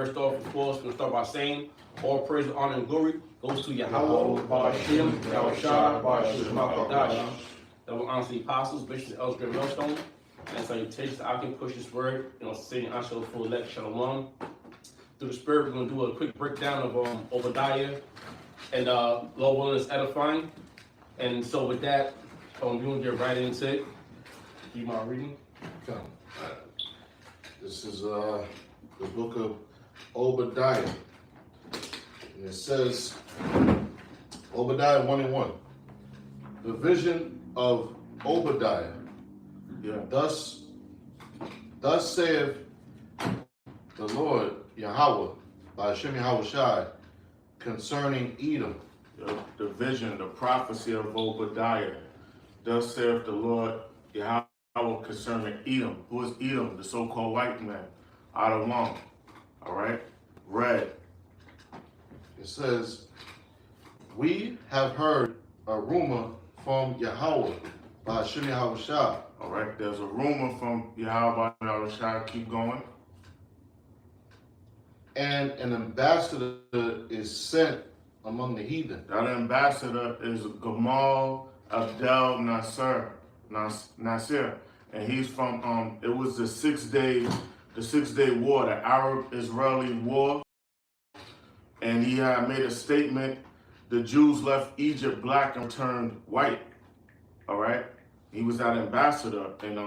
First off, of course, we'll start by saying all praise, honor, and glory goes to Yahweh, Ba'ashem, Yahushua, Ba'ashem, Makadash. That will honor the apostles, bishops, elders, great millstone. And salutations to I can push this word, saying I shall full elect Shalom. Through the Spirit, we're going to do a quick breakdown of Obadiah and Lord willing is edifying. And so with that, we're going to get right into it. Do you mind reading? Okay. This is the book of Obadiah. And it says, Obadiah 1:1. The vision of Obadiah. Thus saith the Lord Yahweh, by Hashem Yahushai, concerning Edom. The vision, the prophecy of Obadiah. Thus saith the Lord Yahweh concerning Edom. Who is Edom? The so-called white man. Out of one. All right? Red. It says, we have heard a rumor from Yahweh, by Hashem Yahushai. All right, there's a rumor from Yahweh Yahushua. Keep going. And an ambassador is sent among the heathen. That ambassador is Gamal Abdel Nasser. And he's from, it was the six day war, the Arab-Israeli war. And he had made a statement, the Jews left Egypt black and turned white. All right? He was that ambassador, and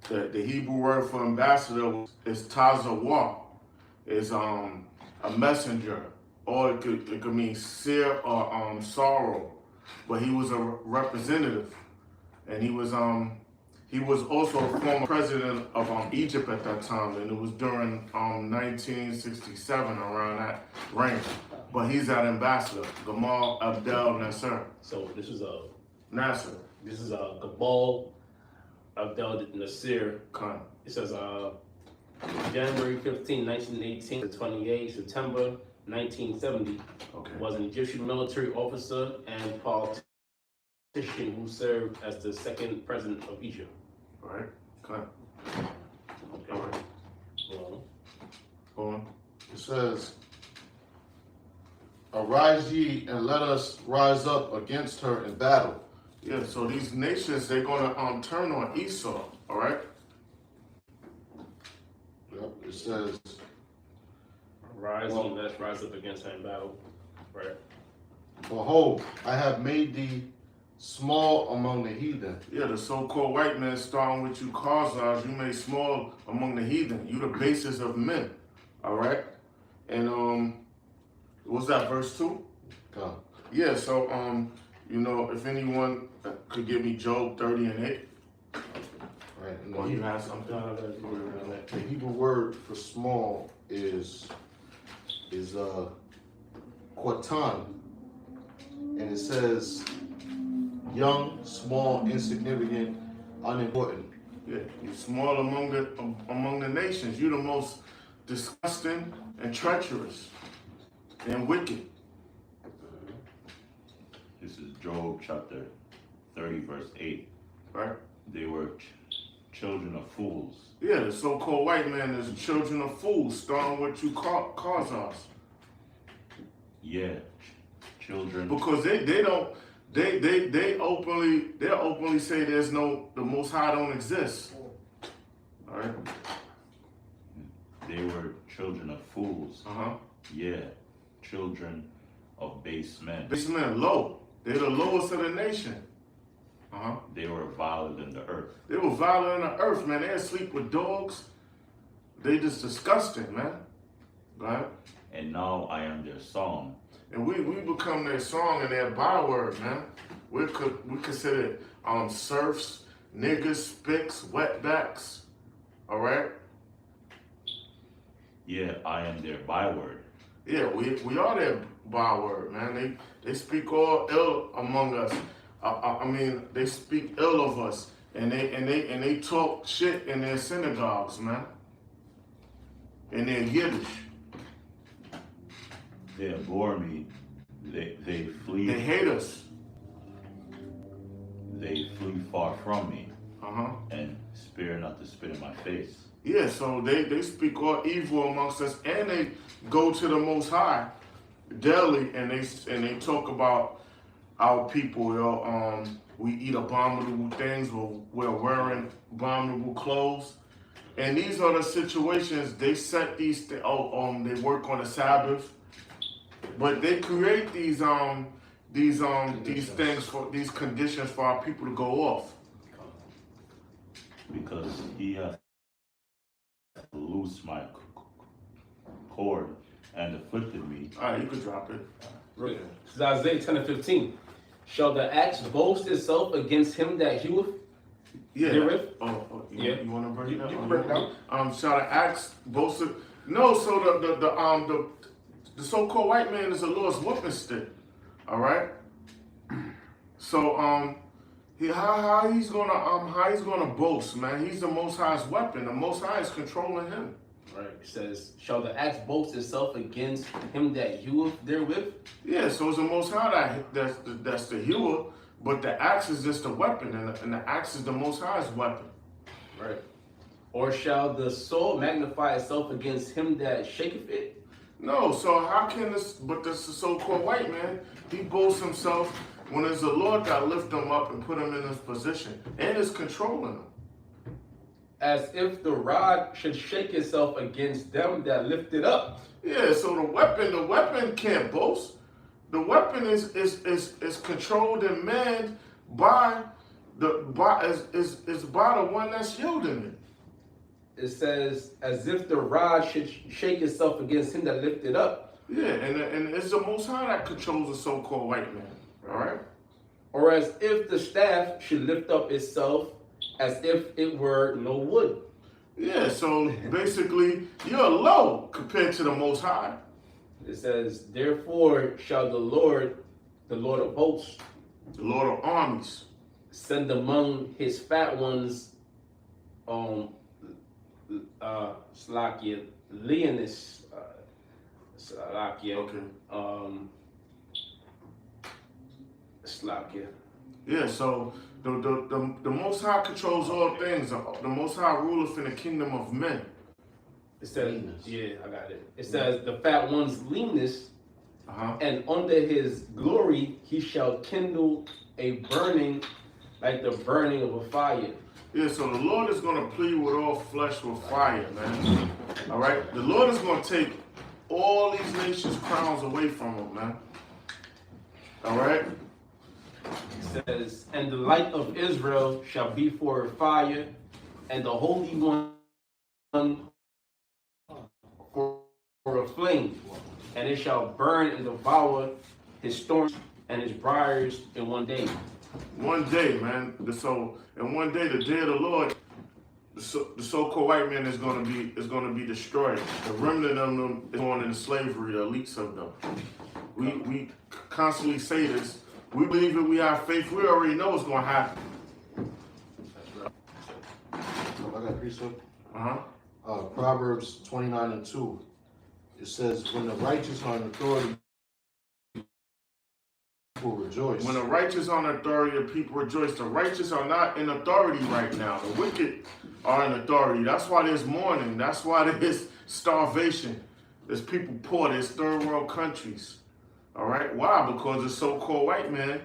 the Hebrew word for ambassador is tazawah. It's a messenger, or it could mean seer or sorrow. But he was a representative, and he was also a former president of Egypt at that time, and it was during 1967, around that reign. But he's that ambassador, Gamal Abdel Nasser. So this is Nasser. This is Gabal Abdel Nasser. It says January 15, 1918 to 28 September 1970. Okay. Was an Egyptian military officer and politician who served as the second president of Egypt. All right. Okay. All right. Go on. It says, arise ye and let us rise up against her in battle. Yeah, so these nations, they're going to turn on Esau, all right? Yep, it says, rise and let us rise up against her in battle, right? behold, I have made thee small among the heathen. Yeah, the so-called white man starting with you cause you made small among the heathen. You the basis of men, all right? And what's that, verse 2? Come. Yeah, so if anyone could give me Job 30:8. Right. And Or you have something? the Hebrew word for small is quatan, and it says young, small, insignificant, unimportant. Yeah, you're small among the nations. You're the most disgusting and treacherous and wicked. This is Job chapter 30, verse 8. Right? They were children of fools. Yeah, the so-called white man is children of fools, starting what you cause us. Yeah, children. Because they openly say the Most High don't exist. All right. They were children of fools. Yeah, children of base men. Base men, low. They're the lowest of the nation. They were viler than the earth. They were violent on the earth, man. They sleep with dogs. They just disgusting, man. Right? And now I am their song. And we become their song and their byword, man. We consider serfs, niggas, spicks, wetbacks. All right? Yeah, I am their byword. Yeah, we are their byword, man. They speak all ill among us. They speak ill of us, and they talk shit in their synagogues, man. In their Yiddish. They abhor me. They flee. They hate us. They flee far from me. And spare not to spit in my face. Yeah, so they speak all evil amongst us, and they go to the Most High daily, and they talk about our people. We eat abominable things. We're wearing abominable clothes, and these are the situations they set these. They work on the Sabbath, but they create these things for these conditions for our people to go off. Because he has loosed my cord and afflicted me. All right, you could drop it. This is Isaiah 10 and 15. Shall the axe boast itself against him that heweth? Yeah. Therewith? You want to break it down? You can break it down. Shall the axe boast it? No. So the so-called white man is the Lord's whooping stick. All right. So how he's gonna boast, man? He's the Most High's weapon. The Most High is controlling him. Right. It says, shall the axe boast itself against him that heweth therewith? Yeah. So it's the Most High that's the hewer, but the axe is just a weapon, and the axe is the Most High's weapon. Right. Or shall the soul magnify itself against him that shaketh it? No. So how can this? But this so-called white man, he boasts himself when it's the Lord that lift him up and put him in his position and is controlling him. As if the rod should shake itself against them that lift it up. Yeah, so the weapon can't boast. The weapon is controlled and manned by the one that's yielding it. It says, as if the rod should shake itself against him that lift it up. Yeah, and it's the Most High that controls the so-called white man. All right. Or as if the staff should lift up itself as if it were no wood. Yeah, so basically you're low compared to the Most High. It says, therefore shall the Lord of hosts, The Lord of armies, send among his fat ones, Slakia, Leonis, Slakia, okay. Slakia. Yeah, so the Most High controls all things. The Most High ruleth in the kingdom of men. It says, yeah, I got it. It says, the fat one's leanness, and under his glory he shall kindle a burning like the burning of a fire. Yeah, so the Lord is going to plead with all flesh with fire, man. All right? The Lord is going to take all these nations' crowns away from them, man. All right? It says, and the light of Israel shall be for a fire, and the Holy One for a flame, and it shall burn and devour his thorns and his briars in one day. One day, man. And one day, the day of the Lord, the so-called white man is going to be destroyed. The remnant of them is going into slavery. The elites of them. We constantly say this. We believe that we have faith. We already know what's going to happen. I got a precept. Uh-huh. Proverbs 29:2. It says, when the righteous are in authority, people rejoice. When the righteous are in authority, the people rejoice. The righteous are not in authority right now. The wicked are in authority. That's why there's mourning. That's why there's starvation. There's people poor. There's third world countries. All right? Why? Because the so-called white man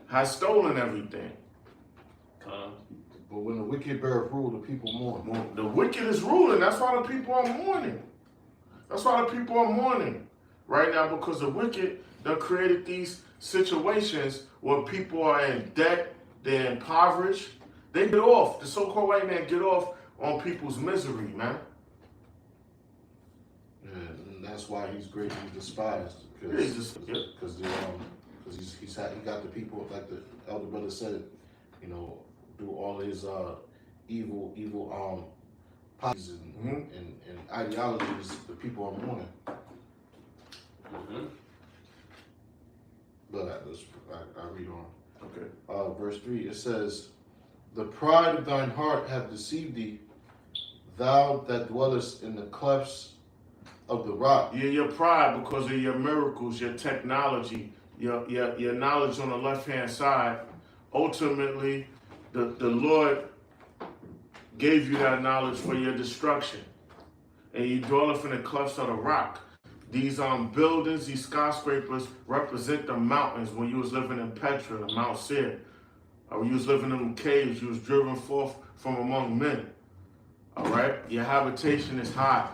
has stolen everything. But when the wicked bear rule, the people mourn. The wicked is ruling. That's why the people are mourning. That's why the people are mourning right now, because the wicked done created these situations where people are in debt, they're impoverished. They get off. The so-called white man get off on people's misery, man. Yeah, and that's why he's greatly despised. He got the people, like the elder brother said, you know, do all his evil policies and ideologies. The people are mourning. But I read on. Okay. Verse 3, it says, the pride of thine heart hath deceived thee, thou that dwellest in the clefts of the rock. Yeah, your pride, because of your miracles, your technology, your knowledge on the left-hand side. Ultimately, the Lord gave you that knowledge for your destruction. And you dwelleth in the clefts of the rock. These buildings, these skyscrapers represent the mountains when you was living in Petra, Mount Seir. When you was living in them caves, you was driven forth from among men. All right? Your habitation is high.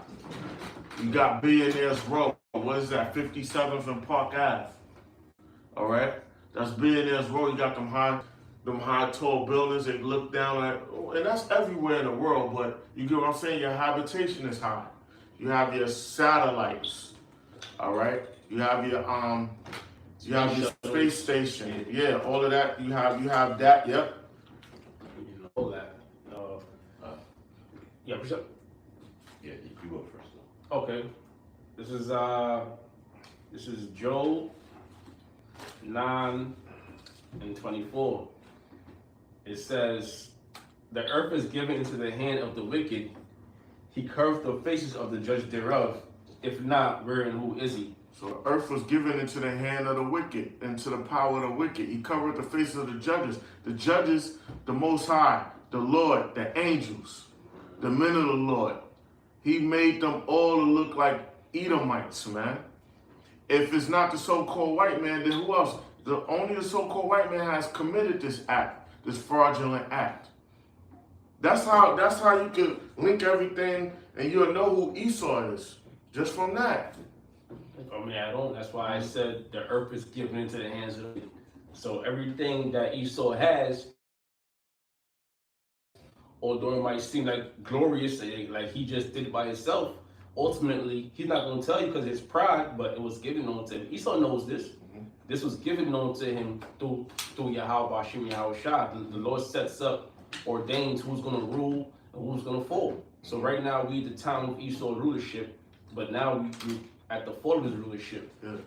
You got Billionaires Row. What is that? 57th and Park Ave. All right? That's Billionaires Row. You got them high, tall buildings that look down at, and that's everywhere in the world, but you get what I'm saying? Your habitation is high. You have your satellites, all right? You have your space station. Yeah, all of that. You have that, yep. You know that. Yeah, what's up? Yeah, you go first. Though. Okay. This is Job 9:24. It says, the earth is given into the hand of the wicked. He curved the faces of the judge thereof. If not, where and who is he? So the earth was given into the hand of the wicked, into the power of the wicked. He covered the faces of the judges. The judges, the Most High, the Lord, the angels, the men of the Lord. He made them all to look like Edomites, man. If it's not the so-called white man, then who else? Only the so-called white man has committed this act, this fraudulent act. That's how you can link everything, and you'll know who Esau is just from that. I mean, I don't. That's why I said the earth is given into the hands of the wicked. So everything that Esau has, although it might seem like glorious, like he just did it by himself, ultimately he's not going to tell you because it's pride, but it was given on to him. Esau knows this. This was given on to him through Yahweh Hashem Yahweh Shah. The Lord sets up, ordains who's going to rule and who's going to fall. So right now we at the time of Esau's rulership, but now we at the fall of his rulership. Yeah.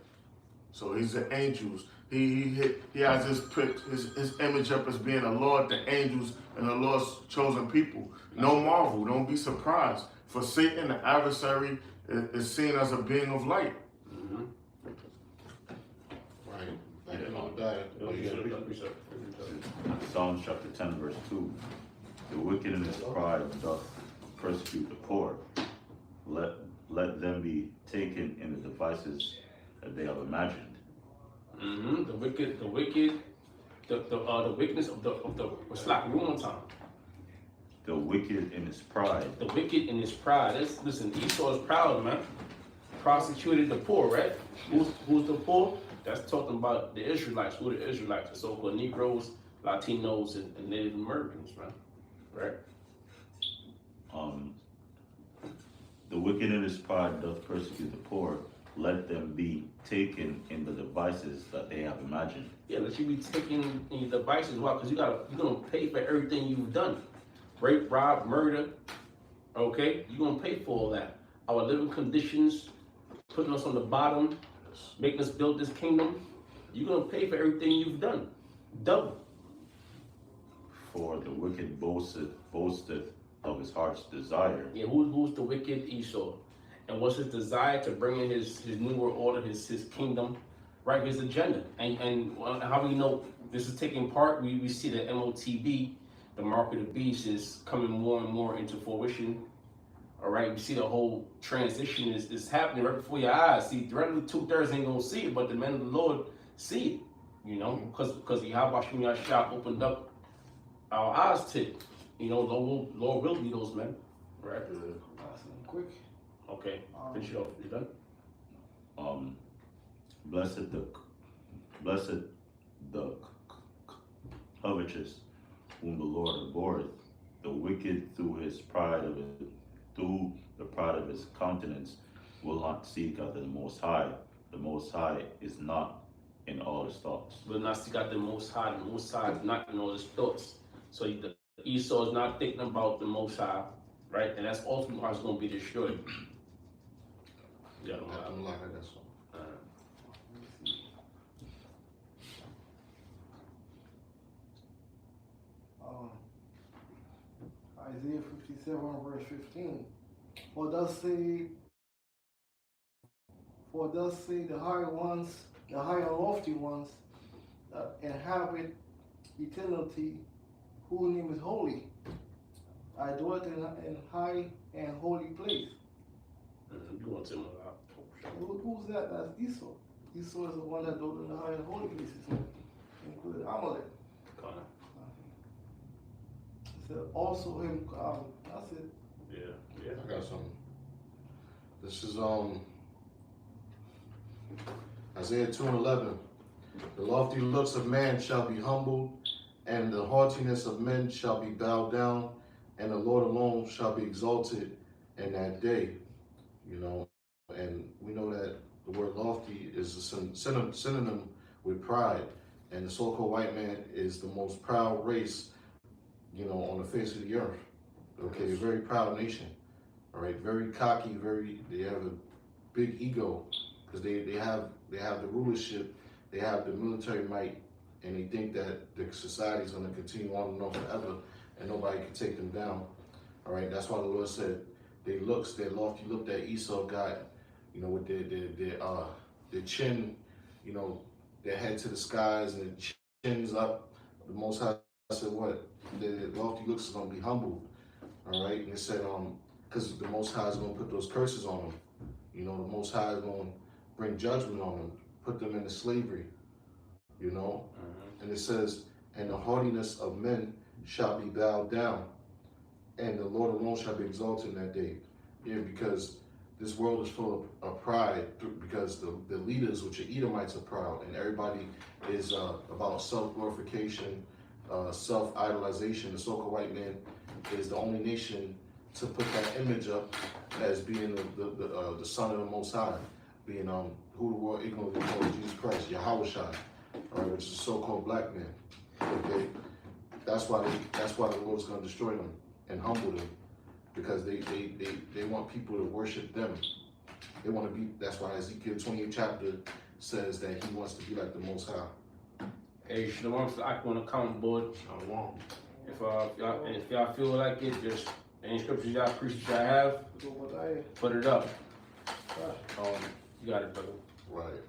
So he's the angels. He has his image up as being a Lord, the angels, and the Lord's chosen people. No marvel, don't be surprised. For Satan, the adversary, is seen as a being of light. Mm-hmm. Right. Thank you, Obadiah. Psalms chapter 10, verse 2. The wicked in his pride doth persecute the poor. Let them be taken in the devices that they have imagined. Mm-hmm. The wickedness of the what's like one more time. The wicked in his pride. The wicked in his pride. Listen, Esau is proud, man. Prosecuted the poor, right? Who's the poor? That's talking about the Israelites. Who are the Israelites? The so-called Negroes, Latinos, and Native Americans, man. Right? The wicked in his pride doth persecute the poor. Let them be taken in the devices that they have imagined. Yeah, let you be taken in your devices. Why? Because you're gonna pay for everything you've done. Rape, rob, murder. Okay? You're gonna pay for all that. Our living conditions, putting us on the bottom, making us build this kingdom. You're gonna pay for everything you've done. Double. For the wicked boasteth of his heart's desire. Yeah, who's the wicked? Esau. And what's his desire? To bring in his new world order, his kingdom, right? His agenda. And how we know this is taking part? We see the MOTB, the mark of the beast, is coming more and more into fruition. All right, we see the whole transition is happening right before your eyes. See, the rest of the 2/3 ain't gonna see it, but the men of the Lord see it. You know, because Yahweh Hashem Yahshua opened up our eyes to it. You know, Lord will be those men, right? Quick. Okay, finish it off. You done? Blessed the covetous, whom the Lord abhorreth, the wicked through the pride of his countenance will not seek after the Most High. The Most High is not in all his thoughts. Will not seek out the Most High. The Most High is not in all his thoughts. So the Esau is not thinking about the Most High, right? And that's ultimately how it's going to be destroyed. Yeah, I'm like that song. Isaiah 57, verse 15. For thus say the higher ones, the higher lofty ones that inhabit eternity, whose name is holy. I dwelt in high and holy place. You want to Who's that? That's Esau. Esau is the one that dwelt in the high and holy places, including Amalek. It said also him. That's it. Yeah. I got something. This is Isaiah 2:11. The lofty looks of man shall be humbled, and the haughtiness of men shall be bowed down, and the Lord alone shall be exalted in that day. You know, and we know that the word lofty is a synonym with pride, and the so-called white man is the most proud race, you know, on the face of the earth. Okay, a very proud nation. All right, very cocky, they have a big ego because they have the rulership, they have the military might, and they think that the society is going to continue on and on forever, and nobody can take them down. All right, that's why the Lord said their lofty look that Esau got, you know, with their chin, you know, their head to the skies and their chins up. The Most High said what? The lofty looks is going to be humbled. All right, and it said because the Most High is going to put those curses on them. You know, the Most High is going to bring judgment on them, put them into slavery. You know, and it says, and the haughtiness of men shall be bowed down, and the Lord alone shall be exalted in that day. Yeah, because this world is full of pride, because the leaders, which are Edomites, are proud, and everybody is about self-glorification, self-idolization. The so-called white man is the only nation to put that image up as being the son of the Most High, being who the world ignorantly calls Jesus Christ, Yahushua, all right, which is a so-called black man. Okay, that's why the Lord's going to destroy them and humble them, because they want people to worship them. They want to be. That's why Ezekiel 28 chapter says that he wants to be like the Most High. Hey, Shalom, so I want to comment, board. Shalom. If y'all feel like it, just any scriptures y'all appreciate y'all have, put it up. You got it, brother. Right.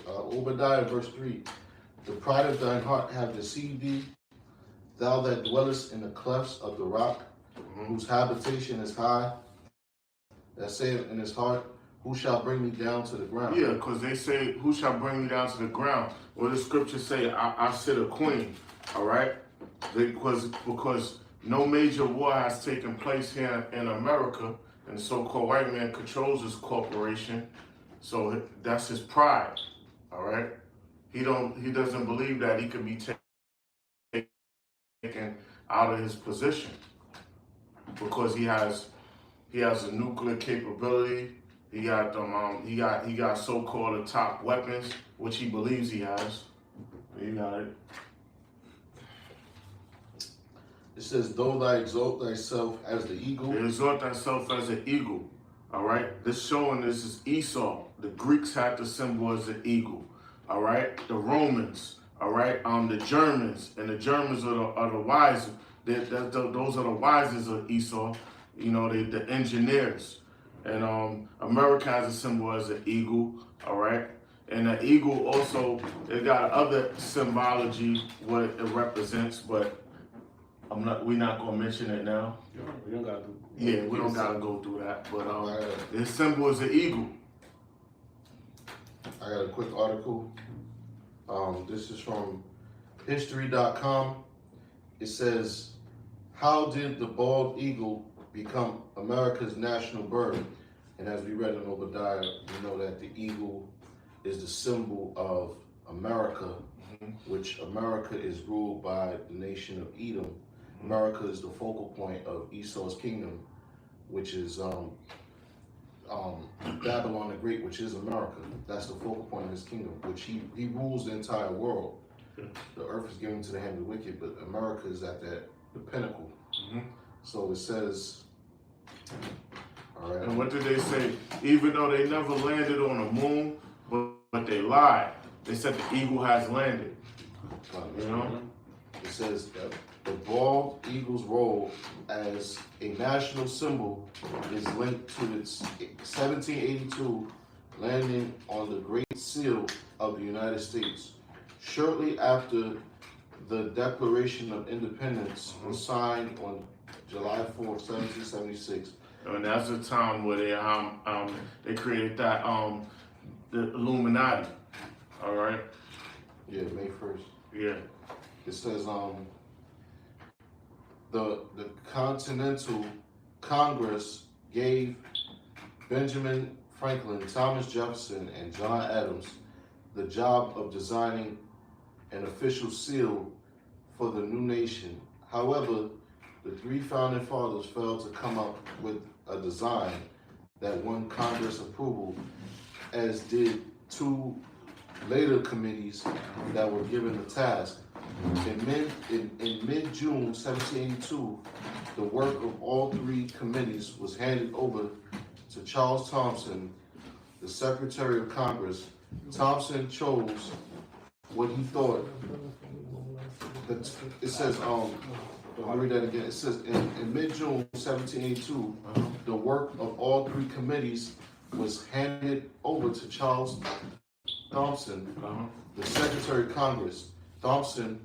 Obadiah verse 3. The pride of thine heart have deceived thee, thou that dwellest in the clefts of the rock, whose habitation is high, that saith in his heart, who shall bring me down to the ground? Yeah, because they say, who shall bring me down to the ground? Well, the scriptures say, I sit a queen, all right? Because no major war has taken place here in America, and the so-called white man controls this corporation, so that's his pride, all right? He doesn't believe that he can be taken out of his position, because he has a nuclear capability. He got so-called top weapons, which he believes he has. You got it. It says, though thou exalt thyself as the eagle. They exalt thyself as an eagle. All right. This showing this is Esau. The Greeks had the symbol as an eagle. All right. The Romans. All right. The Germans, and the Germans are the wise. Those are the wisest of Esau. You know, the engineers. And America has a symbol as an eagle. All right. And the eagle also, it got other symbology what it represents, but we're not gonna mention it now. We don't got to. Yeah, we don't gotta go through that. But the symbol is an eagle. I got a quick article. This is from history.com. It says, how did the bald eagle become America's national bird? And as we read in Obadiah, we know that the eagle is the symbol of America, which America is ruled by the nation of Edom. America is the focal point of Esau's kingdom, which is Babylon the Great, which is America. That's the focal point of his kingdom, which he rules the entire world. The earth is given to the hand of the wicked, but America is at the pinnacle. So it says, all right. And what did they say? Even though they never landed on the moon, but they lied. They said the eagle has landed. You know? It says that the bald eagle's role as a national symbol is linked to its 1782 landing on the Great Seal of the United States. Shortly after The Declaration of Independence was signed on July 4th, 1776. And that's the time where they created that the Illuminati. All right. Yeah, May 1st. Yeah. It says the Continental Congress gave Benjamin Franklin, Thomas Jefferson, and John Adams the job of designing an official seal for the new nation. However, the three founding fathers failed to come up with a design that won Congress approval, as did two later committees that were given the task. In mid-June 1782, the work of all three committees was handed over to Charles Thomson, the Secretary of Congress. Thomson chose what he thought. It says, I'll read that again. It says, in mid-June 1782, the work of all three committees was handed over to Charles Thomson, the Secretary of Congress. Thomson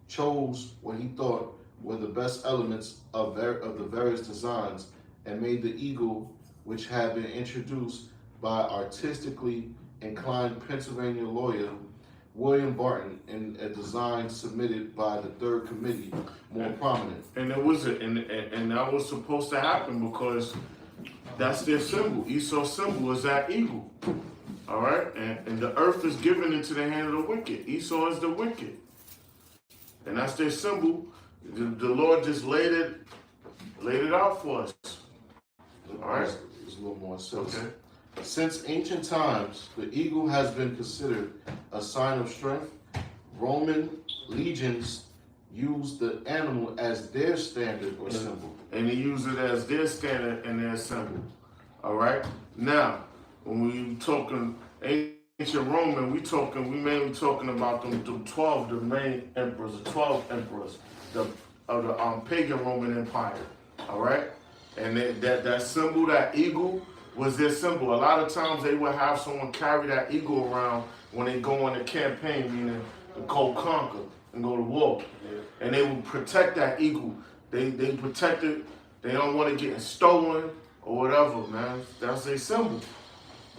chose what he thought were the best elements of the various designs and made the eagle, which had been introduced by artistically inclined Pennsylvania lawyer William Barton in a design submitted by the third committee, more prominent. And it was and that was supposed to happen because that's their symbol. Esau's symbol is that eagle. All right, and the earth is given into the hand of the wicked. Esau is the wicked, and that's their symbol. The Lord just laid it out for us. All right, there's a little more. So, okay. Since ancient times, the eagle has been considered a sign of strength. Roman legions used the animal as their standard or symbol. And they use it as their standard and their symbol. All right. Now, when we talking ancient Roman, we mainly talking about them 12, the main emperors, the 12 emperors of the pagan Roman Empire. All right. And that symbol, that eagle, was their symbol. A lot of times they would have someone carry that eagle around when they go on a campaign, meaning to go conquer and go to war. Yeah. And they would protect that eagle. They protect it. They don't want it getting stolen or whatever, man. That's their symbol.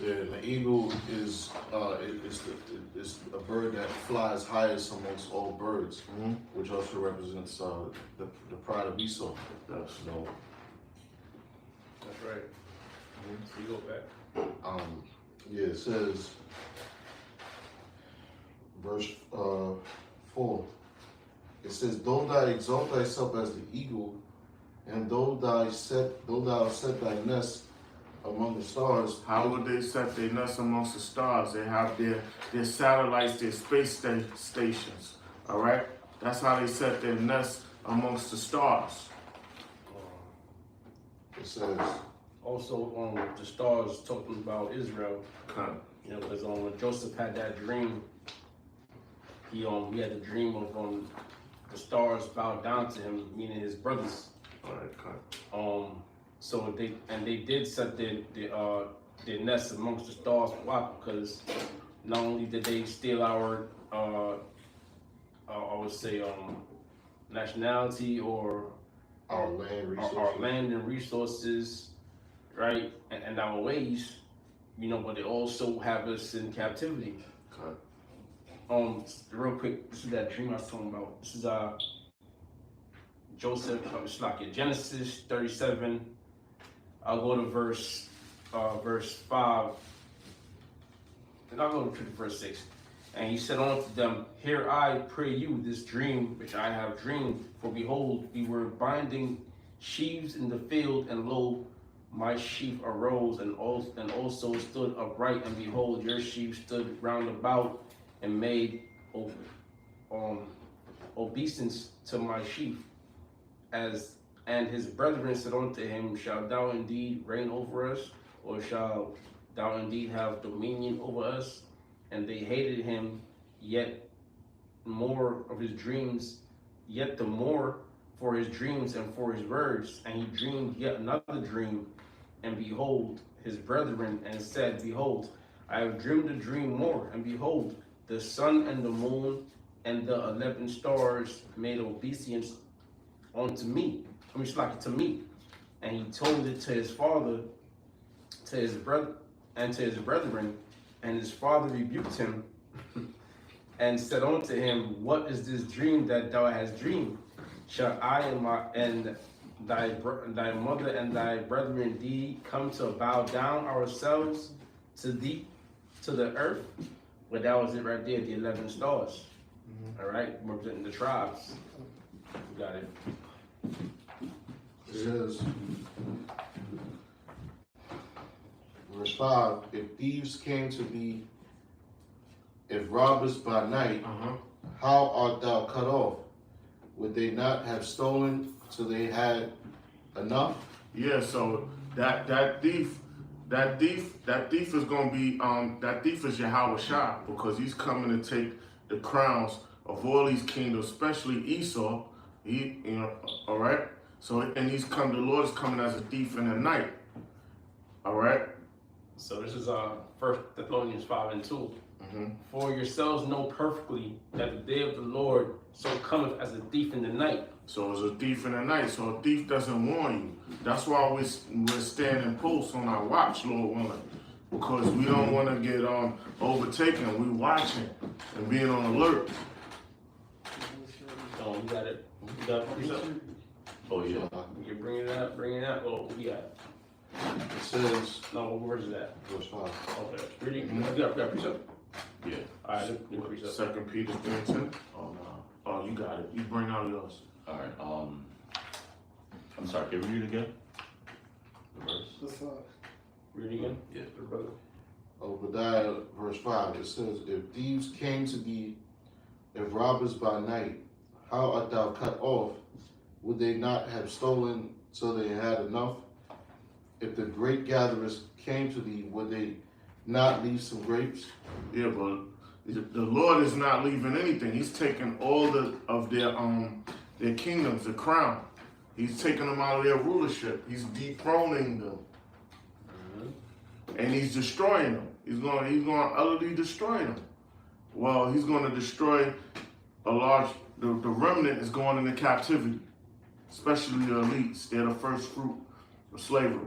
Yeah, the eagle is a bird that flies highest amongst all birds, which also represents the pride of Esau. That's right. So you go back. Yeah, it says, verse 4. It says, "Though thou exalt thyself as the eagle, and though thou set thy nest among the stars." How would they set their nest amongst the stars? They have their satellites, their space stations. All right, that's how they set their nest amongst the stars. It says. Also, the stars talking about Israel. Okay. You know, because when Joseph had that dream, he had the dream of the stars bowed down to him, meaning his brothers. All right. Okay. So they did set their nests amongst the stars. Why? Because not only did they steal our I would say nationality or our land resources. Our land and resources. Right, and our ways, but they also have us in captivity. Okay. Real quick, this is that dream I was talking about. This is Joseph. It's like Genesis 37. I'll go to verse 5, and I'll go to verse 6. And he said unto them, "Hear I pray you this dream which I have dreamed. For behold, we were binding sheaves in the field, and lo, my sheaf arose and also stood upright, and behold, your sheaf stood round about and made obeisance to my sheaf. And his brethren said unto him, Shalt thou indeed reign over us, or shalt thou indeed have dominion over us? And they hated him yet more of his dreams, yet the more for his dreams and for his words. And he dreamed yet another dream, and behold, his brethren, and said, Behold, I have dreamed a dream more, and behold, the sun and the moon and the 11 stars made obeisance unto me. I mean, it's like to me. And he told it to his father, to his brother, and to his brethren. And his father rebuked him and said unto him, what is this dream that thou hast dreamed? Shall I and thy mother and thy brethren indeed come to bow down ourselves to thee, to the earth? Well, that was it right there, the 11 stars. All right, representing the tribes. You got it. It says, verse 5, if thieves came to thee, if robbers by night, how art thou cut off? Would they not have stolen till they had enough? Yeah, so that thief is gonna be that thief is Yahweh Shah, because he's coming to take the crowns of all these kingdoms, especially Esau. All right. So and the Lord is coming as a thief in the night. All right. So this is 1 Thessalonians 5:2. For yourselves know perfectly that the day of the Lord so cometh as a thief in the night. So it's a thief in the night. So a thief doesn't warn you. That's why we're standing post on our watch, Lord willing, because we don't want to get overtaken. We watching and being on alert. Oh, you got it. You got it. Oh yeah. You're bringing it up. Oh, yeah. It says, No, where's that? verse 5. Okay. Really? You got precept? Yeah. All right, let's do precept. 2 Peter 3:10. Oh no. Oh, you got it. You bring out yours. All right. I'm sorry. Can you read it again? The verse. That's Read it again. Yeah. Brother. Obadiah, verse 5, it says, if thieves came to thee, if robbers by night, how art thou cut off? Would they not have stolen till they had enough? If the grape gatherers came to thee, would they not leave some grapes? Yeah, but the Lord is not leaving anything. He's taking all of their kingdoms, the crown. He's taking them out of their rulership. He's dethroning them, and he's destroying them. He's going to utterly destroy them. Well, he's going to destroy the remnant is going into captivity, especially the elites. They're the first fruit of slavery.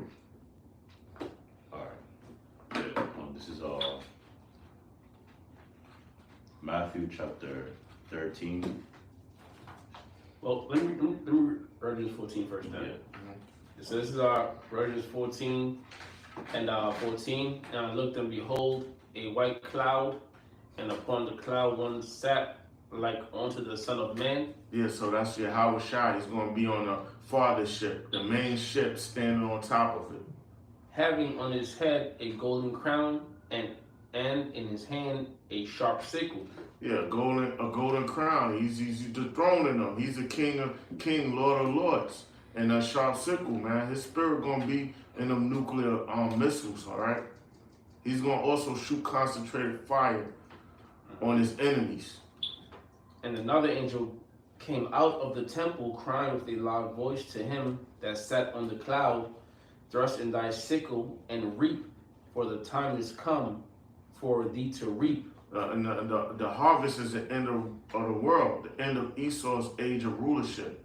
All right. Yeah. This is Matthew chapter 13. Well, let me read Verses 14 first then. Yeah. So this is Verses 14 and 14. And I looked and behold a white cloud, and upon the cloud one sat like unto the Son of Man. Yeah, so that's Yahweh Shai. He's going to be on the farther ship, the main ship, standing on top of it. Having on his head a golden crown, and in his hand a sharp sickle. Yeah, a golden crown. He's dethroning them. He's the king, Lord of Lords. And that sharp sickle, man, his spirit gonna be in them nuclear missiles, all right? He's gonna also shoot concentrated fire on his enemies. And another angel came out of the temple, crying with a loud voice to him that sat on the cloud, thrust in thy sickle and reap, for the time is come for thee to reap. And the harvest is the end of the world, the end of Esau's age of rulership.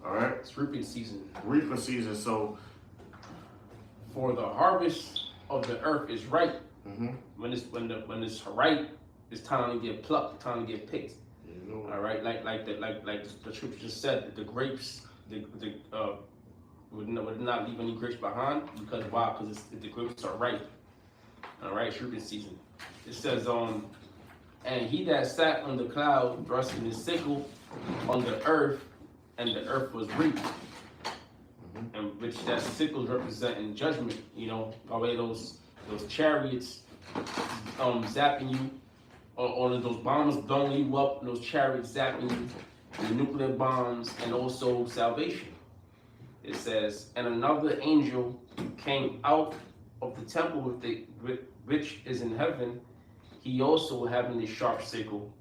All right? It's reaping season. Reaping season, so. For the harvest of the earth is ripe. When it's ripe, it's time to get plucked, time to get picked. You know. All right, like the scripture just said, the grapes, would not leave any grapes behind, because why? Because the grapes are ripe. All right, it's reaping season. It says, and he that sat on the cloud thrusting his sickle on the earth, and the earth was reaped. And which that sickle is representing judgment, you know, by way those chariots zapping you, or those bombs blowing you up, and those chariots zapping you, the nuclear bombs, and also salvation. It says, and another angel came out of the temple which is in heaven, he also having a sharp sickle.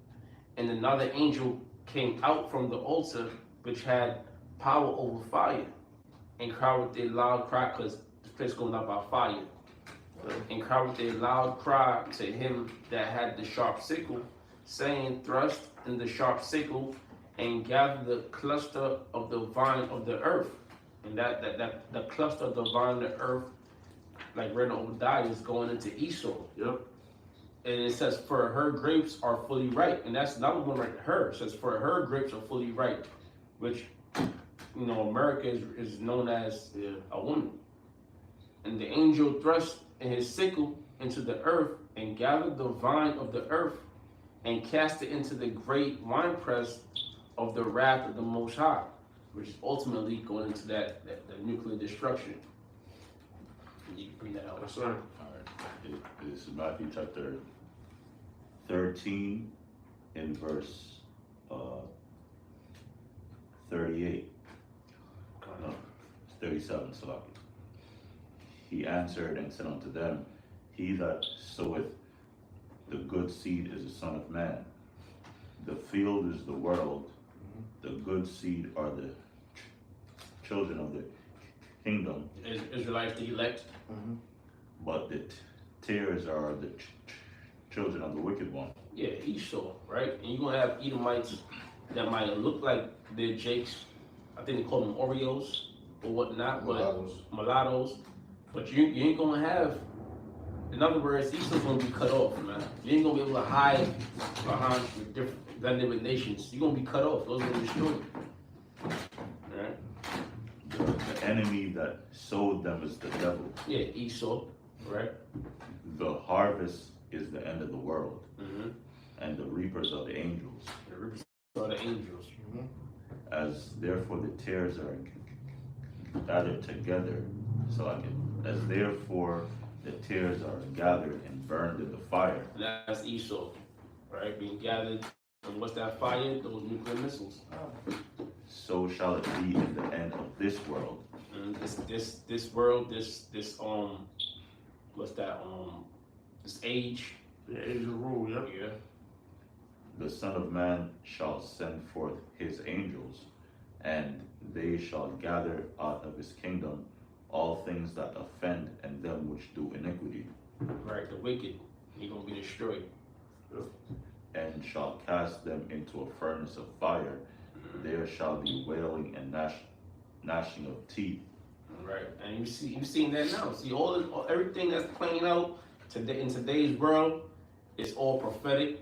And another angel came out from the altar, which had power over fire, and cried with a loud cry, because the place going up by fire, and cried with a loud cry to him that had the sharp sickle, saying, thrust in the sharp sickle and gather the cluster of the vine of the earth. And that the cluster of the vine of the earth, like read in Obadiah, is going into Esau. Yep. And it says, for her grapes are fully ripe. And that's another one right her. It says, for her grapes are fully ripe, which, you know, America is known as a woman. And the angel thrust in his sickle into the earth and gathered the vine of the earth and cast it into the great winepress of the wrath of the Most High, which is ultimately going into that nuclear destruction. You can bring that out. That's right. All right. This is Matthew chapter 13 in verse 38. No, 37, Salaki. He answered and said unto them, he that soweth the good seed is the Son of Man. The field is the world. The good seed are the children of the kingdom. Israelites, the elect. But the tares are the children of the wicked one. Yeah, Esau, right? And you're gonna have Edomites that might look like they're Jakes. I think they call them Oreos or whatnot, but mulattoes. But you ain't gonna have. In other words, Esau's gonna be cut off, man. You ain't gonna be able to hide behind the different dynamic nations. You're gonna be cut off. Those are gonna be destroyed. Right? The enemy that sowed them is the devil. Yeah, Esau, right? The harvest is the end of the world, Mm-hmm. and the reapers are the angels. The reapers are the angels. As therefore the tares are gathered together, as therefore the tares are gathered and burned in the fire. And that's Esau, right? Being gathered. And what's that fire? Those nuclear missiles. So shall it be in the end of this world. And this world, what's that? This age. The age of rule, yep. Yeah. The Son of Man shall send forth his angels, and they shall gather out of his kingdom all things that offend and them which do iniquity. Right, the wicked. You're gonna be destroyed. And shall cast them into a furnace of fire. There shall be wailing and gnashing of teeth. Right, and you've seen that now. See, everything that's playing out today in today's world is all prophetic,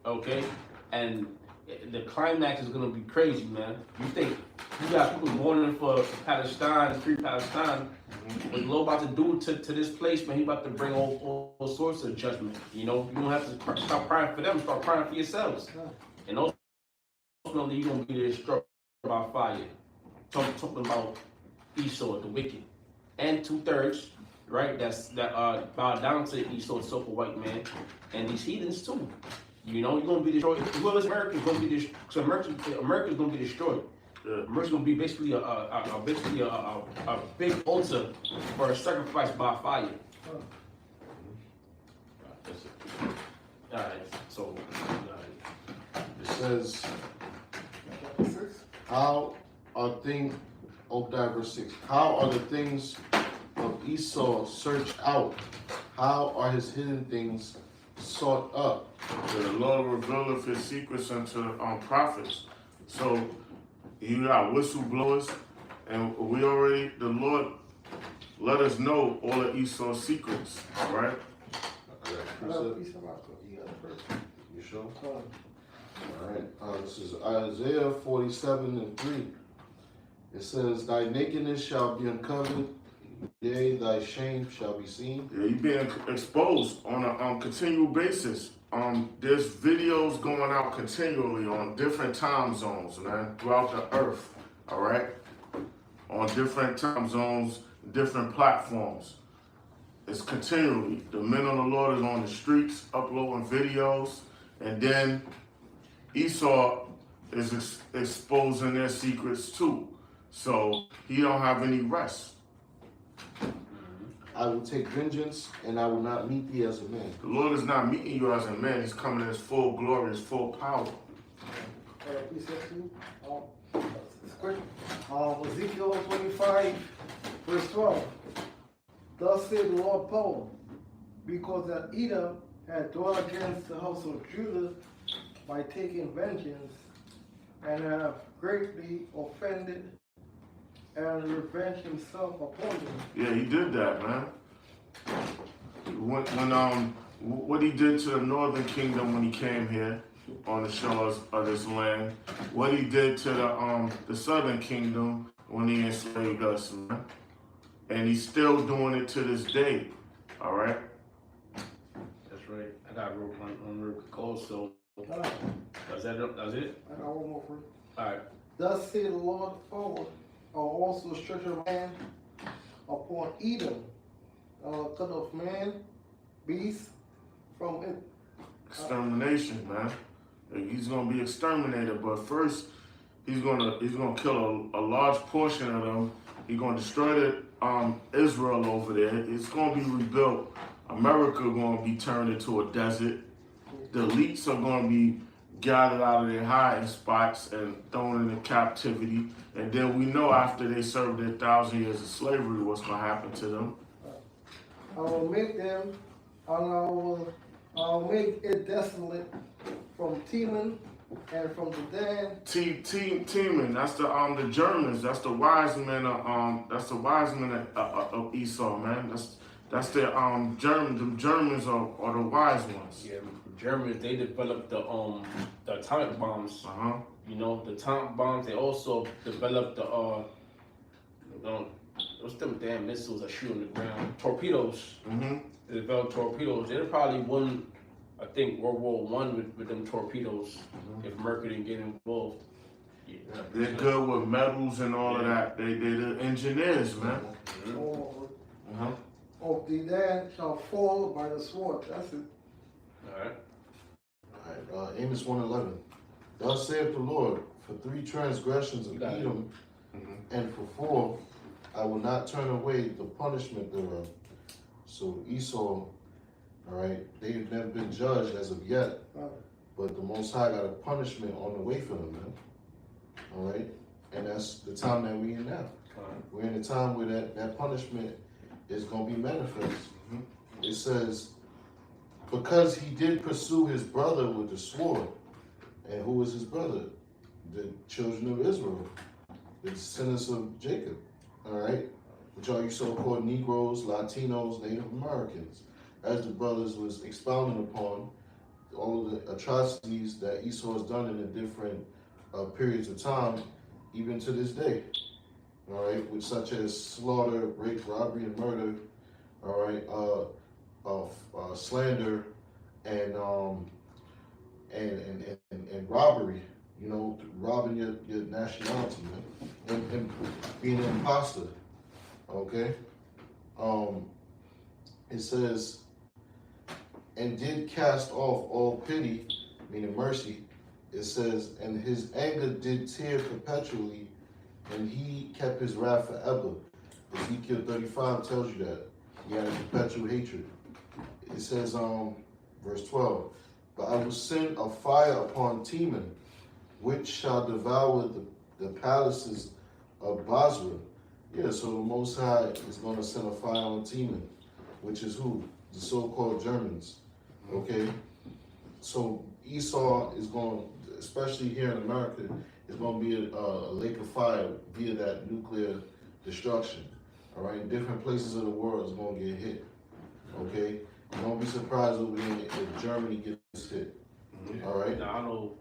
okay? And the climax is gonna be crazy, man. You think you got people mourning for Palestine, free Palestine. What the Lord about to do to this place, man? He about to bring all sorts of judgment. You know, you don't have to stop crying for them. Start crying for yourselves. And ultimately, you're gonna be destroyed by fire. Talking about Esau, the wicked, and 2/3, right? That bow down to Esau, the so-called white man, and these heathens too. You know, you're gonna be destroyed. Whoever's American is gonna be destroyed. So America's gonna be destroyed. America's gonna be basically a big altar for a sacrifice by fire. That's it. All right, so It says, how are things, Obadiah verse 6, how are the things of Esau searched out? How are his hidden things sought up? The Lord revealeth his secrets unto prophets. So you got whistleblowers, and the Lord let us know all of Esau's secrets, all right? You sure? All right. This is Isaiah 47:3. It says, thy nakedness shall be uncovered, yea, thy shame shall be seen. Yeah, you're being exposed on a continual basis. There's videos going out continually on different time zones, man, throughout the earth, all right? On different time zones, different platforms. It's continually. The men of the Lord is on the streets uploading videos, and then Esau is exposing their secrets too. So he don't have any rest. I will take vengeance, and I will not meet thee as a man. The Lord is not meeting you as a man. He's coming in his full glory, his full power. Ezekiel 25, verse 12. Thus said the Lord Paul, because that Edom had dwelt against the house of Judah by taking vengeance, and have greatly offended, and revenged himself upon them. Yeah, he did that, man. What he did to the northern kingdom when he came here on the shores of this land, what he did to the southern kingdom when he enslaved us, man. And he's still doing it to this day. All right. That's right. I got one real quick also. Alright, That's it? I got one more for you. Alright. Thus said the Lord forward, are also stretch of hand upon Edom, cut off man, beast from it. Extermination, man. He's gonna be exterminated, but first he's gonna kill a large portion of them. He's gonna destroy Israel over there. It's gonna be rebuilt. America gonna be turned into a desert. The elites are gonna be gathered out of their hiding spots and thrown into captivity. And then we know after they serve their 1,000 years of slavery, what's gonna happen to them. I will make them, and I'll make it desolate from Teman and from the Dan. Teman, that's the Germans. That's the wise men of Esau, man. That's the Germans are the wise ones. Yeah, the Germans, they developed the atomic bombs. You know, the atomic bombs. They also developed the what's them damn missiles that shoot on the ground? Torpedoes. They developed torpedoes. They'd probably won, I think, World War I with them torpedoes if America didn't get involved. Yeah. They're good with metals and all of that. They're the engineers, man. Of the Dan shall fall by the sword. That's it. Alright. Amos 1:11. Thus saith the Lord, for 3 transgressions of Edom, and for 4, I will not turn away the punishment thereof. So Esau, all right, they've never been judged as of yet, but the Most High got a punishment on the way for them, man. All right, and that's the time that we in now. We're in a time where that punishment is going to be manifest. It says, because he did pursue his brother with the sword. And who was his brother? The children of Israel, the descendants of Jacob, all right? Which are you so-called Negroes, Latinos, Native Americans. As the brothers was expounding upon all of the atrocities that Esau has done in the different periods of time, even to this day, all right? Which such as slaughter, rape, robbery, and murder, all right? Slander, and robbery, you know, robbing your nationality, man, and being an imposter, okay? It says, and did cast off all pity, meaning mercy. It says, and his anger did tear perpetually, and he kept his wrath forever. Ezekiel 35 tells you that. He had a perpetual hatred. It says, verse 12, but I will send a fire upon Teman, which shall devour the palaces of Basra. Yeah, so the Most High is going to send a fire on Teman, which is who? The so-called Germans. Okay? So Esau is going, especially here in America, is going to be a lake of fire via that nuclear destruction. All right? Different places of the world is going to get hit. Okay? Don't be surprised over there if Germany gets hit. All right? Now I know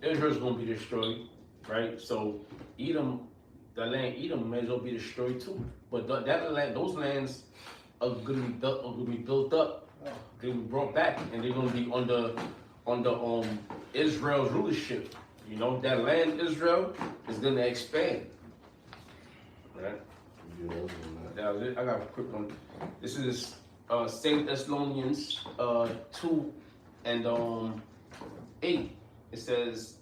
Israel's gonna be destroyed, right? So Edom, the land Edom may as well be destroyed too. But those lands are gonna be built up, gonna be brought back, and they're gonna be under Israel's rulership. You know, that land Israel is gonna expand. Right? Yeah, That was it. I got a quick one. This is 2 Thessalonians 2 and 8. It says,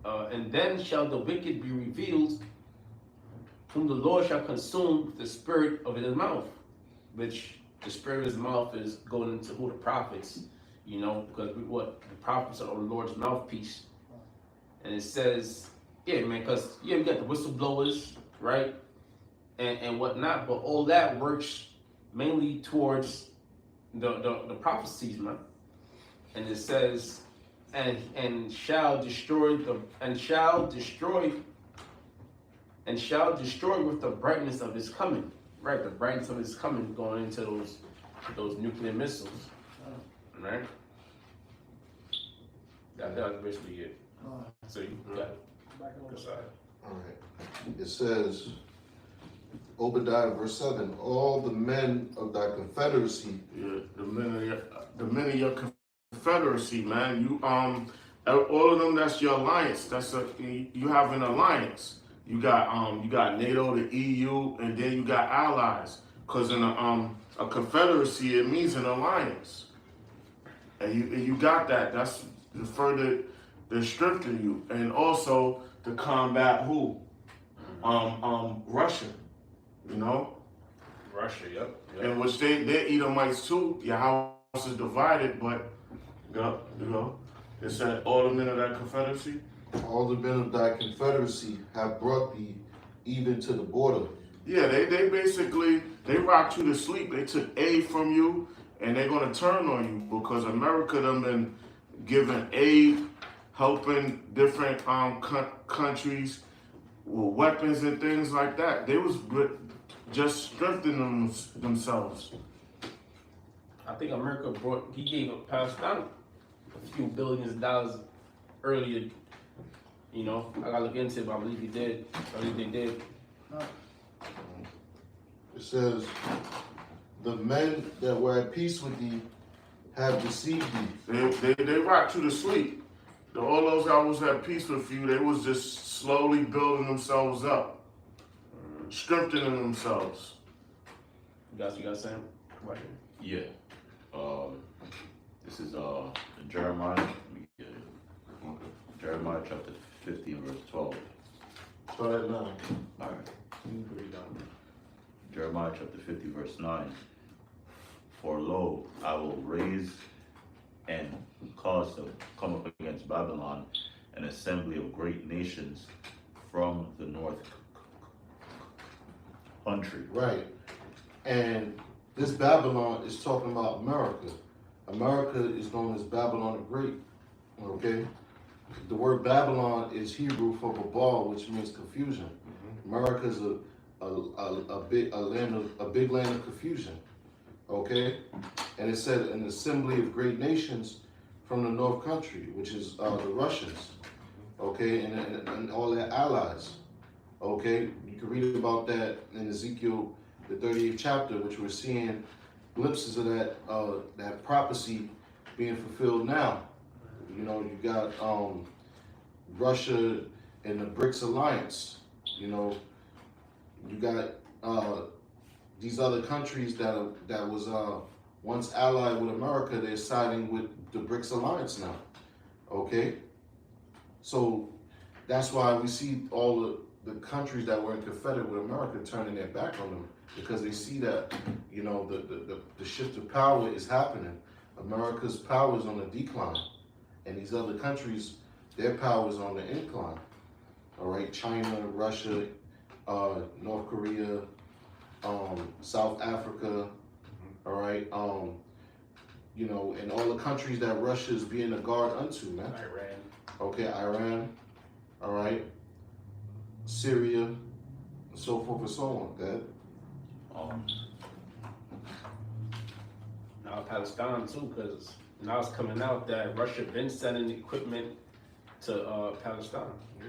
and then shall the wicked be revealed, whom the Lord shall consume with the spirit of his mouth. Which the spirit of his mouth is going into who? The prophets, you know, because the prophets are the Lord's mouthpiece. And it says, yeah, man, because you got the whistleblowers, right? And whatnot, but all that works mainly towards the prophecies, man. and it says, and shall destroy with the brightness of his coming. Right, the brightness of his coming going into those nuclear missiles. Right? That was basically it. So you got it. Back on Good the side. All right. It says, Obadiah verse 7, all the men of thy confederacy. Yeah, the men of your confederacy, man. You all of them. That's your alliance. You have an alliance. You got NATO, the EU, and then you got allies. Cause in a confederacy, it means an alliance. And you got that. That's the further to strengthen you, and also to combat who? Russia. You know. Russia, yep. In which they're Edomites too. Your house is divided, but you know, it said all the men of that confederacy. All the men of thy confederacy have brought thee even to the border. Yeah, they basically they rocked you to sleep. They took aid from you, and they're gonna turn on you because America done been giving aid, helping different countries with weapons and things like that. They was just strengthening themselves. I think America he gave Palestine a few billions of dollars earlier. You know, I gotta look into it, but I believe he did. I believe they did. It says, the men that were at peace with thee have deceived thee. They rocked you to sleep. All those that was at peace with you, they was just slowly building themselves up, strengthening themselves. You got Sam? Right here. Yeah. This is Jeremiah. Let me get it. Jeremiah chapter 15, verse 12. Start at 9. All right. You can read that. Jeremiah chapter 50, verse 9. For lo, I will raise and cause to come up against Babylon an assembly of great nations from the north country. Right. And this Babylon is talking about America. America is known as Babylon the Great. Okay? The word Babylon is Hebrew for Babal, which means confusion. America is a big land of confusion. Okay? And it said an assembly of great nations from the north country, which is the Russians. Okay? And all their allies. Okay? You can read about that in Ezekiel, the 38th chapter, which we're seeing glimpses of that prophecy being fulfilled now. You know, you got Russia and the BRICS alliance. You know, you got these other countries that was once allied with America. They're siding with the BRICS alliance now. Okay, so that's why we see all the countries that were in Confederate with America turning their back on them, because they see that, you know, the shift of power is happening. America's power is on the decline, and these other countries, their power is on the incline. All right, China, Russia, North Korea, South Africa. All right, you know, and all the countries that Russia is being a guard unto, man. Iran. Okay, Iran. All right, Syria, and so forth and so on. Good. Now Palestine too, because now it's coming out that Russia been sending equipment to Palestine. Yeah.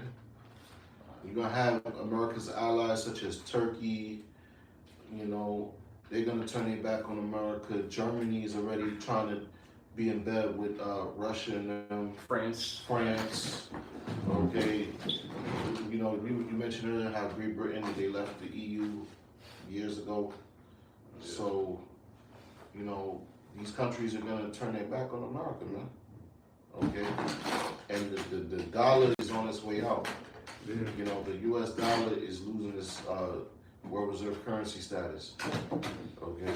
You're gonna have America's allies such as Turkey. You know, they're gonna turn their back on America. Germany is already trying to be in bed with Russia and them. France. Okay. You know, you mentioned earlier how Great Britain, they left the EU years ago. So, you know, these countries are gonna turn their back on America, man. Okay, and the dollar is on its way out. You know, the U.S. dollar is losing its world reserve currency status. Okay.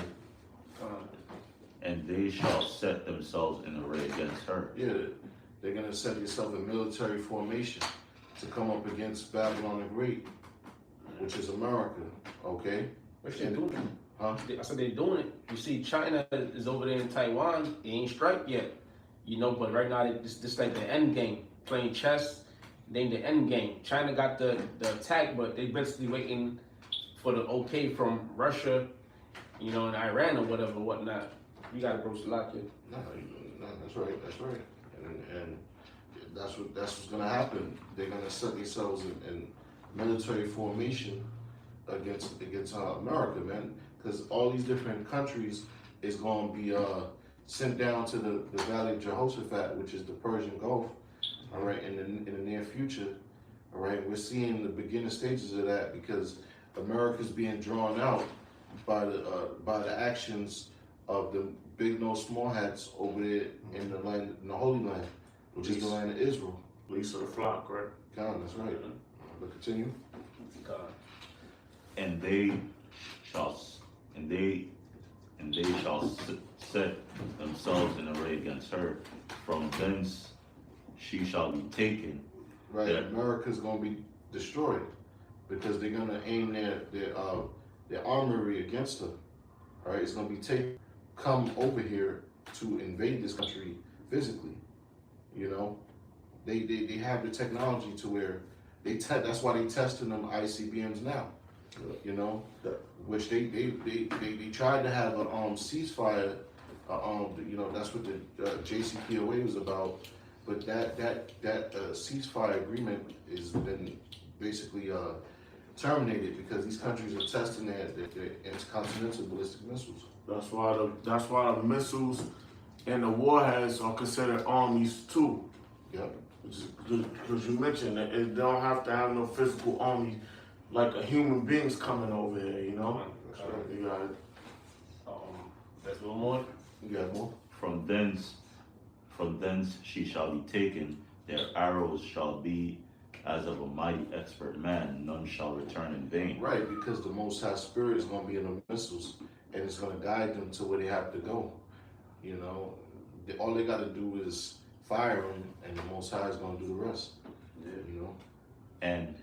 And they shall set themselves in array against her. Yeah, they're gonna set themselves in military formation to come up against Babylon the Great, which is America. Okay. Which they doing? Huh? I said they're doing it. You see, China is over there in Taiwan. They ain't strike yet. You know, but right now, this like the end game. Playing chess, then the end game. China got the attack, but they basically waiting for the okay from Russia, you know, and Iran or whatever, whatnot. You gotta go lock it. No, that's right. And that's what's gonna happen. They're gonna set themselves in military formation against America, man. Because all these different countries is gonna be sent down to the Valley of Jehoshaphat, which is the Persian Gulf. All right, in the near future. All right, we're seeing the beginning stages of that because America's being drawn out by the actions of the big nose small hats over there in the land, in the Holy Land, which is the land of Israel. Least of the flock, right? God, that's right. But continue. God. And they shall set themselves in array against her. From thence she shall be taken. Right, Yeah. America's gonna be destroyed because they're gonna aim their armory against her. All right, it's gonna be come over here to invade this country physically. You know, they have the technology to where that's why they testing them ICBMs now. You know, which they tried to have a ceasefire. You know, that's what the JCPOA was about. But that ceasefire agreement has been basically terminated because these countries are testing their intercontinental ballistic missiles. That's why the missiles and the warheads are considered armies too. Yep. Because you mentioned that it don't have to have no physical army like a human being's coming over here, you know? That's right. You got it. There's a little more. You got more? From thence she shall be taken. Their arrows shall be as of a mighty expert man. None shall return in vain. Right, because the Most High Spirit is going to be in the missiles, and it's going to guide them to where they have to go. You know, all they got to do is fire them, and the Most High is going to do the rest. Yeah. You know. And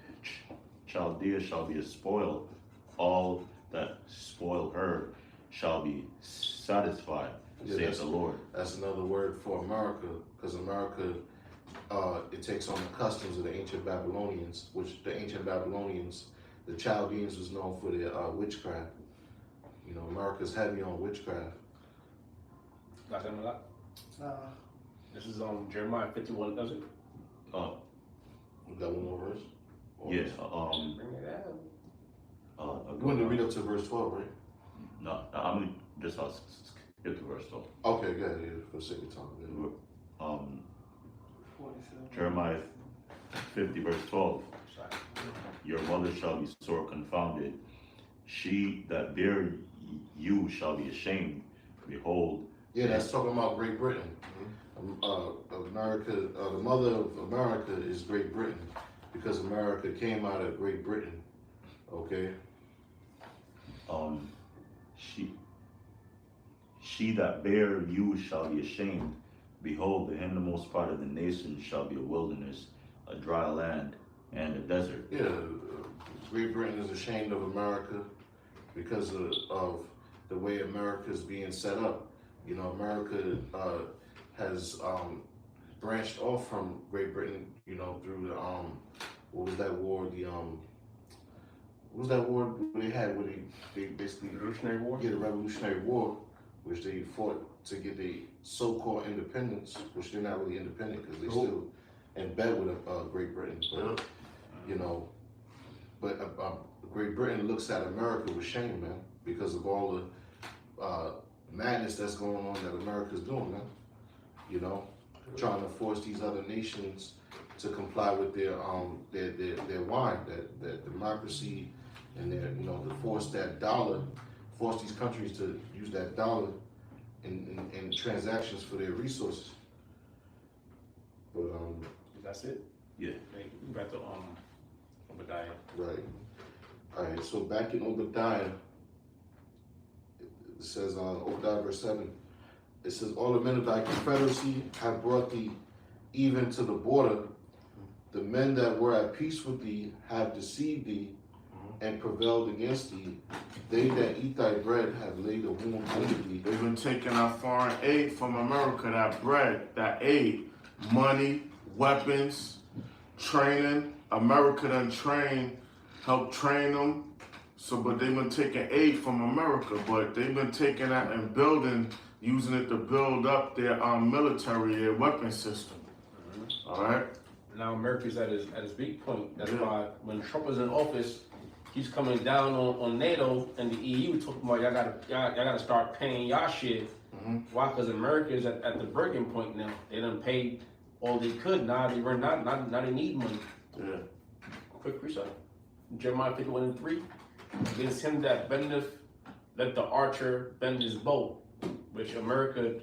Chaldea shall be a spoil. All that spoil her shall be satisfied, Yeah, saith the Lord. That's another word for America, because America, it takes on the customs of the ancient Babylonians, which the ancient Babylonians, the Chaldeans was known for their witchcraft. You know, America's heavy on witchcraft. Got that a lot? This is on Jeremiah 51, does it? You got one more verse? Yes. Bring it out. You want to read up to verse 12, right? No, I'm gonna just skip to verse 12. Okay, good. Yeah, for the sake of time. Yeah. 47. Jeremiah 50 verse 12. Sorry. Your mother shall be sore confounded. She that bare you shall be ashamed. Behold. Yeah, that's talking about Great Britain. America, the mother of America is Great Britain because America came out of Great Britain. Okay. She that bare you shall be ashamed. Behold, the hindermost part of the nation shall be a wilderness, a dry land, and a desert. Yeah, Great Britain is ashamed of America because of the way America is being set up. You know, America has branched off from Great Britain. You know, through the what was that war? What was that war they had where they basically Revolutionary War? Yeah, the Revolutionary War, which they fought to get the so-called independence, which they're not really independent because they're still in bed with Great Britain. But you know, but Great Britain looks at America with shame, man, because of all the madness that's going on that America's doing, man. You know, trying to force these other nations to comply with their wine, that democracy, and their, you know, to force these countries to use that dollar in transactions for their resources. But That's it? Yeah. Hey, we got the Obadiah. right. All right. So back in Obadiah, it says Obadiah verse 7. It says, all the men of thy confederacy have brought thee even to the border. The men that were at peace with thee have deceived thee. and prevailed against thee. They that eat thy bread have laid a wound under thee. They've been taking our foreign aid from America, that bread, that aid, money, weapons, training. America done helped train them. So, but they've been taking aid from America, but they've been taking that and using it to build up their military, their weapon system. All right? Now America's at his weak point. That's why when Trump was in office, he's coming down on NATO and the EU, talking about y'all gotta start paying y'all shit. Why? Because America is at the breaking point now. They done paid all they could. Now they run now they need money. Yeah. Quick research. Jeremiah 51:3. Against him that bendeth, let the archer bend his bow, which America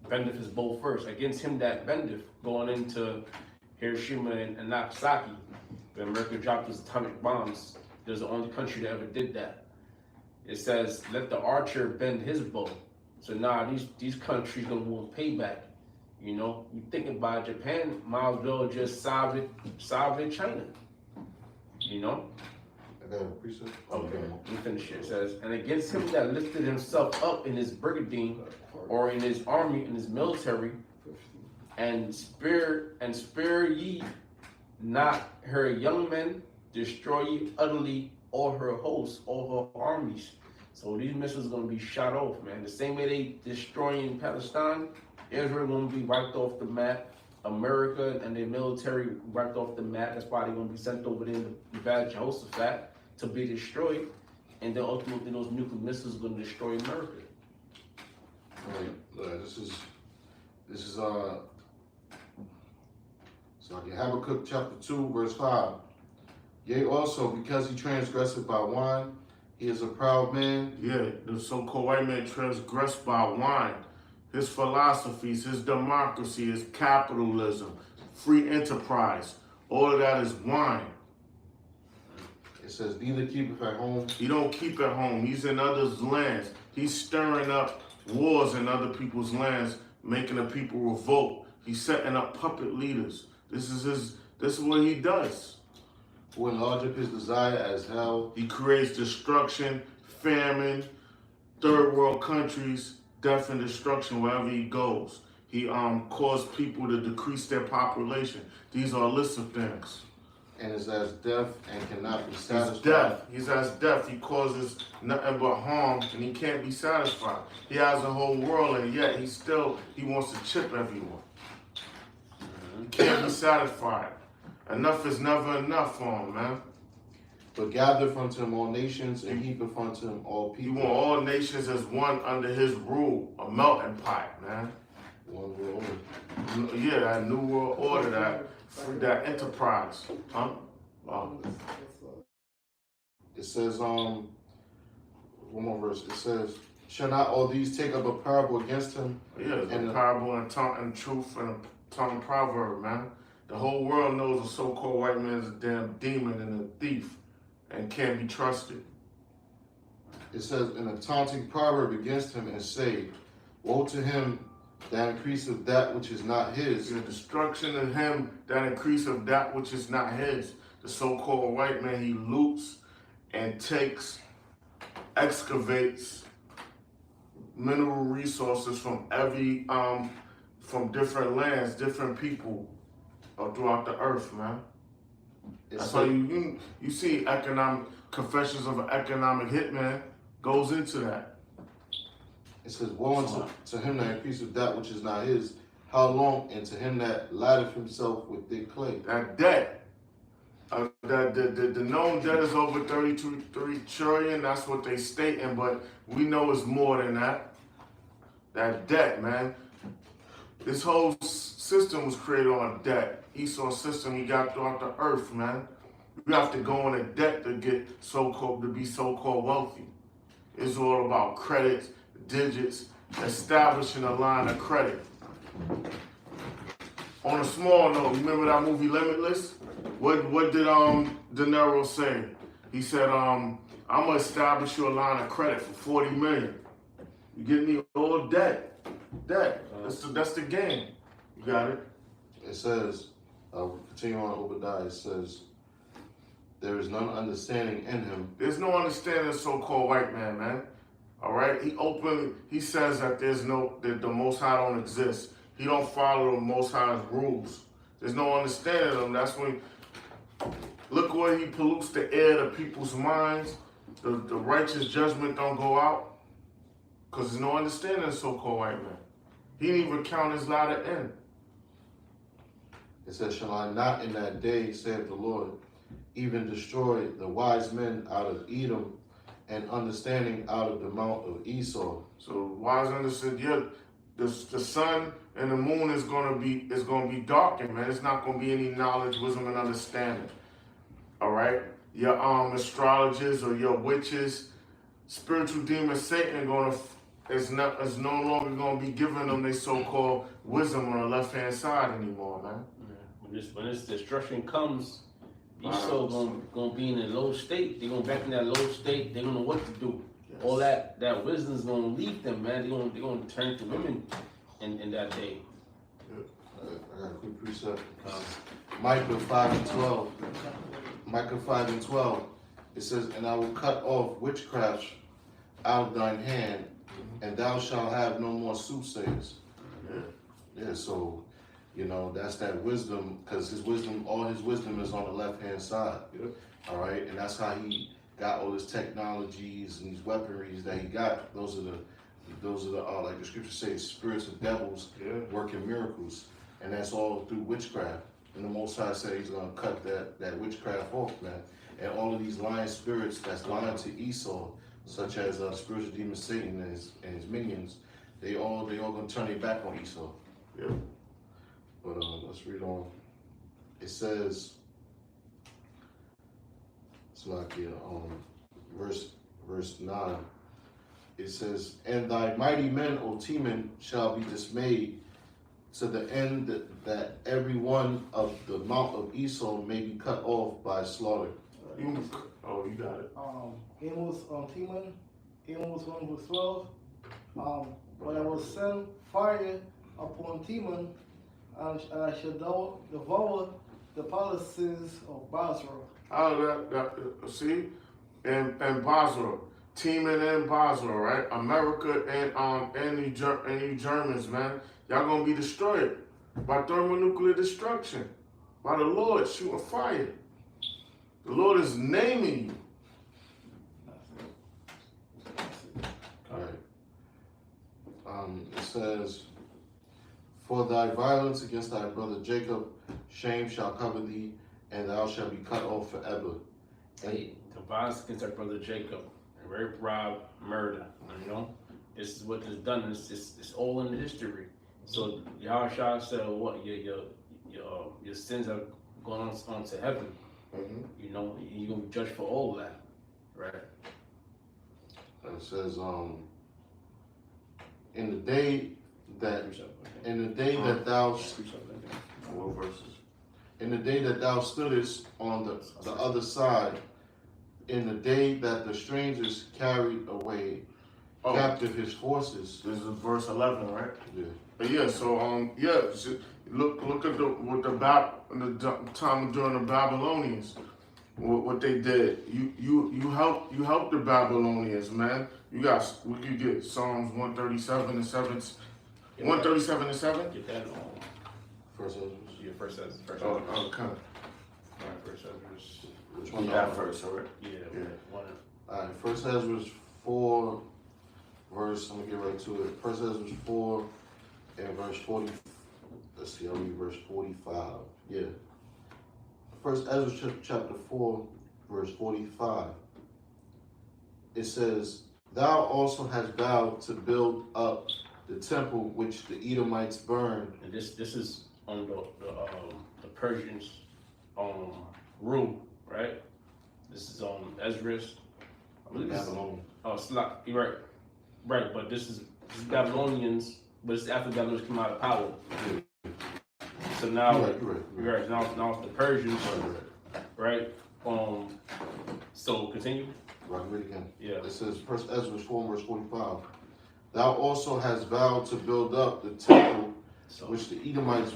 bendeth his bow first. Against him that bendeth, going into Hiroshima and Nagasaki, where America dropped his atomic bombs. There's the only country that ever did that. It says, let the archer bend his bow. So now these countries gonna want payback. You know, you think about Japan, might as well just solve it China. You know? I got a precept. Okay, let me finish it. It says, and against him that lifted himself up in his brigade, or in his army, in his military, and spare ye not her young men, destroy ye utterly all her hosts, all her armies. So these missiles are gonna be shot off, man. The same way they destroying Palestine, Israel gonna be wiped off the map. America and their military wiped off the map. That's why they're gonna be sent over there in the Valley of Jehoshaphat to be destroyed. And then ultimately those nuclear missiles are gonna destroy America. All right, this is so Habakkuk chapter 2, verse 5. Yea, also, because he transgressed by wine, he is a proud man. Yeah, the so-called white man transgressed by wine. His philosophies, his democracy, his capitalism, free enterprise, all of that is wine. It says, neither keepeth at home. He don't keep at home. He's in others' lands. He's stirring up wars in other people's lands, making the people revolt. He's setting up puppet leaders. This is what he does. Who enlargeth his desire as hell. He creates destruction, famine, third world countries, death and destruction wherever he goes. He caused people to decrease their population. These are a list of things. And is as deaf and cannot be satisfied. He's deaf. He's as deaf. He causes nothing but harm, and he can't be satisfied. He has a whole world, and yet he wants to chip everyone. He can't be satisfied. Enough is never enough for him, man. But gathereth unto him all nations, and heapeth unto him all He people. want all nations as one under his rule, a melting pot, man. One world order. Yeah, that new world order, that enterprise, huh? Wow. It says, one more verse. It says, shall not all these take up a parable against him? Yeah, it's a parable and tongue and truth and a tongue proverb, man. The whole world knows a so-called white man is a damn demon and a thief and can't be trusted. It says, in a taunting proverb against him, and say, woe to him that increaseth that which is not his. The destruction of him that increaseth that which is not his. The so-called white man, he loots and excavates mineral resources from from different lands, different people throughout the earth, man. That's why you see Confessions of an Economic Hitman goes into that. It says, woe unto him that increaseth that which is not his. How long? And to him that laddeth himself with thick clay. That debt, the known debt is over 33 trillion. That's what they stating, but we know it's more than that. That debt, man. This whole system was created on debt. Esau system we got throughout the earth, man. We have to go into debt to be so-called wealthy. It's all about credit, digits, establishing a line of credit. On a small note, remember that movie Limitless? What did De Niro say? He said, I'm gonna establish you a line of credit for 40 million. You get me all debt. That's the game. You got it? It says, continue on Obadiah, it says, there is none understanding in him. There's no understanding of so-called white man, man. All right? He says that that the Most High don't exist. He don't follow the Most High's rules. There's no understanding of him. That's when, look where he pollutes the air to people's minds. The righteous judgment don't go out. Because there's no understanding of so-called white man. He didn't even count his latter end. It says, shall I not in that day, saith the Lord, even destroy the wise men out of Edom and understanding out of the mount of Esau? So wise understood, yeah, the sun and the moon is gonna be darkened, man. It's not gonna be any knowledge, wisdom, and understanding. All right, your astrologers or your witches, spiritual demon Satan is no longer gonna be giving them their so-called wisdom on the left hand side anymore, man. When this destruction comes, Esau gonna be in a low state. They're gonna back in that low state. They don't know what to do. Yes. All that wisdom's gonna leave them, man. They're gonna turn to women in that day. I got a quick precept. Micah 5:12. Micah 5:12. It says, and I will cut off witchcraft out of thine hand, and thou shalt have no more soothsayers. Yeah, so, you know, that's that wisdom, because all his wisdom is on the left-hand side. Yeah. All right, and that's how he got all his technologies and these weaponries that he got. Those are the like the scriptures say, spirits of devils working miracles, and that's all through witchcraft. And the Most High said he's gonna cut that witchcraft off, man. And all of these lying spirits that's lying to Esau, such as spiritual demon Satan and his minions, they all gonna turn their back on Esau. Yeah. But let's read on. It says, it's like verse 9. It says, and thy mighty men, O Teman, shall be dismayed, to the end that every one of the mount of Esau may be cut off by slaughter. You got it. Amos Teman, Amos 1:12. But I will send fire upon Teman, and I shall devour the palaces of Basra. See? And Basra. Teman and Basra, right? America and you Germans, man. Y'all gonna be destroyed by thermonuclear destruction. By the Lord shooting fire. The Lord is naming you. All right. It says, for thy violence against thy brother Jacob, shame shall cover thee, and thou shalt be cut off forever. The violence against our brother Jacob, rape, rob, murder. You know, this is what is done. It's all in the history. So Yahushua said, "What your sins are going on to heaven." Mm-hmm. You know, you're gonna be judged for all that, right? It says, in the day that thou What verses? in the day that thou stoodest on the other side, in the day that the strangers carried away captive his horses. This is verse 11, right? Yeah. But yeah, so look at the time during the Babylonians, what they did. You helped the Babylonians, man. We could get Psalms 137 and 7. 137 and 7. Get that on. First Ezra. Yeah, first Ezra. Okay. Right, first Ezra. Which one? First, all right. Yeah. One. All right. First Ezra 4, verse. I'm gonna get right to it. First Ezra 4 and verse 40. Let's see. I'll read verse 45. Yeah. First Ezra chapter 4, verse 45. It says, "Thou also hast vowed to build up the temple which the Edomites burned." And this is on the Persians rule, right? This is on Ezra's. Babylon. You're right. But this is Babylonians, but it's after Babylonians come out of power. So now, You're right. Now it's the Persians, right? So continue. Right, read it again. Yeah. It says, First Ezra 4, verse 45. Thou also hast vowed to build up the temple which the Edomites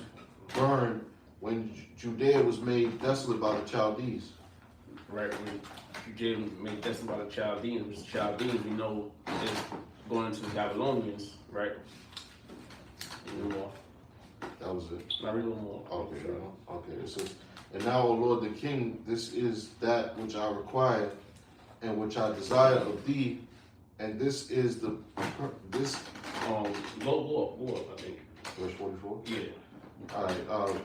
burned when Judea was made desolate by the Chaldees. right? When Judah made destined by the Chaldeans, which the Chaldeans we know is going into the Babylonians, right? A little more. That was it. Not really a little more. Okay, okay. It says, and now, O Lord the King, this is that which I require and which I desire of thee, and this is this. Go up, I think. Verse 44. Yeah. All right.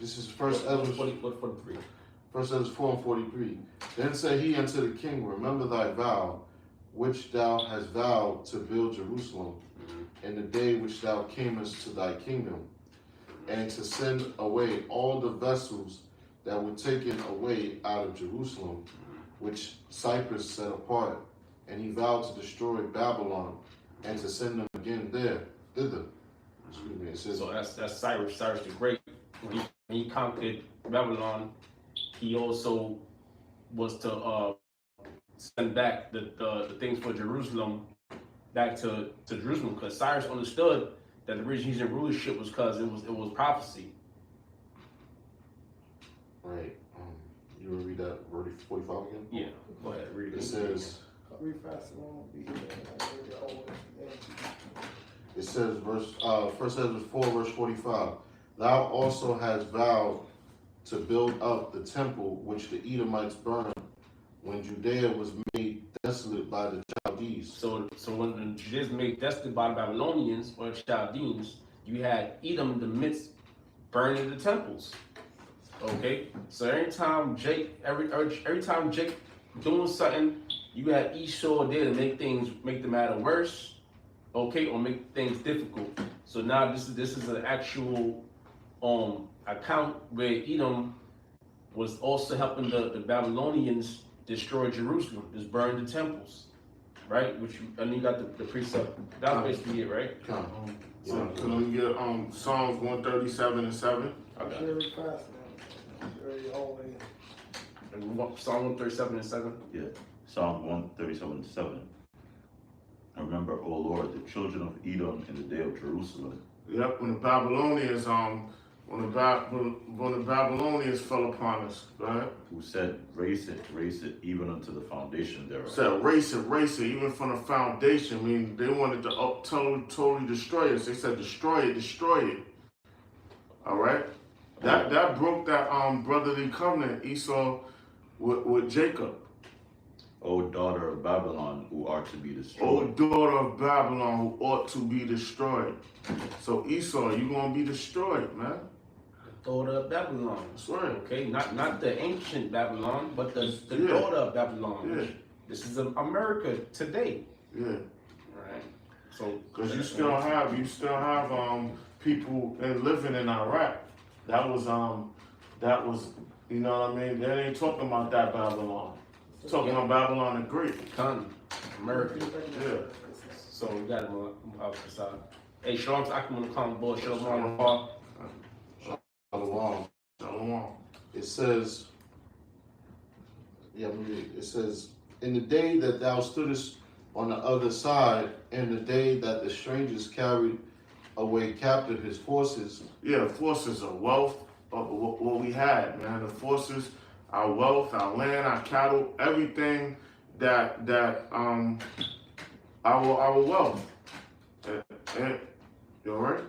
This is First Ezra. 43. First Ezra 4 and 43. Then said he unto the king, remember thy vow, which thou hast vowed to build Jerusalem, in the day which thou camest to thy kingdom, and to send away all the vessels that were taken away out of Jerusalem, which Cyprus set apart. And he vowed to destroy Babylon, and to send them again thither. Excuse me. It says, So that's Cyrus the Great. When he conquered Babylon, he also was to send back the things for Jerusalem back to Jerusalem, because Cyrus understood that the reason he's in rulership was because it was prophecy. right. You will read that verse 45 again? Yeah. Go ahead, read it. It says, Read fast, it won't be it says, First Ezra 4, verse 45. Thou also hast vowed to build up the temple which the Edomites burned when Judea was made desolate by the Chaldees. So when the Judeans made desolate by the Babylonians or the Chaldeans, you had Edom in the midst burning the temples. Okay, so every time Jake doing something, you had Esau there to make the matter worse, okay, or make things difficult. So now this is an actual account where Edom was also helping the Babylonians destroy Jerusalem, just burn the temples, right? And you got the precept. That's basically it, right? So can we get Psalms 137 and 7? I got it. Very fast, man. Very always. And Psalm 137 and 7. Yeah. Psalm 137:7. Remember, O Lord, the children of Edom in the day of Jerusalem. Yep, when the Babylonians fell upon us, right? Who said, raise it, even unto the foundation thereof. Said race it, even from the foundation. I mean, they wanted to totally destroy us. They said destroy it. All right, that broke that brotherly covenant Esau with Jacob. O daughter of Babylon, who are to be O destroyed. daughter of Babylon, who ought to be destroyed. So Esau, you gonna be destroyed, man. Daughter of Babylon. That's right. Okay, not the ancient Babylon, but the Yeah. daughter of Babylon. Yeah. This is America today. Yeah. Right. So Because you still have people living in Iraq. That was you know what I mean? They ain't talking about that Babylon. Talking about Babylon the Great. America. Yeah. So we got him on the side. Hey, Shalom to Akim on the common board. Shalom on the far. Shalom. It says, it says, in the day that thou stoodest on the other side, in the day that the strangers carried away captive his forces. Yeah, forces of wealth, of what we had, man. The forces, our wealth, our land, our cattle, everything that our wealth. You alright?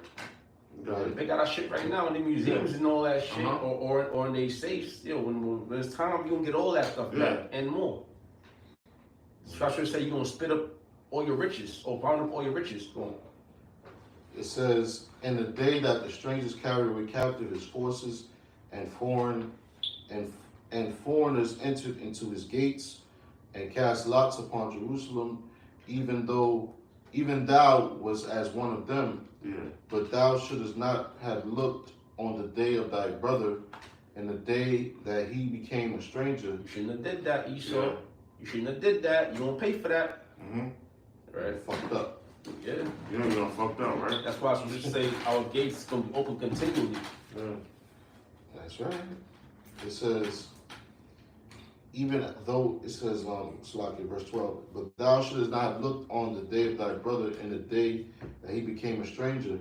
They got our shit right now in the museums and all that shit, Uh-huh. or in they safes. You know, when it's time, you're gonna get all that stuff back and more. Joshua say you're gonna spit up all your riches, or pound up all your riches. Go on. It says, in the day that the strangers carried away captive his forces, and foreigners entered into his gates, and cast lots upon Jerusalem, even thou was as one of them. Yeah. But thou shouldest not have looked on the day of thy brother, and the day that he became a stranger. You shouldn't have did that, Esau. Yeah. You shouldn't have did that. You don't pay for that. Mm-hmm. Right. Fucked up. Yeah. You know you're gonna fucked up, right? That's why I should say our gates gonna be open continually. Yeah. That's right. It says, even though it says, Salaki, verse 12, but thou shouldest not have looked on the day of thy brother in the day that he became a stranger,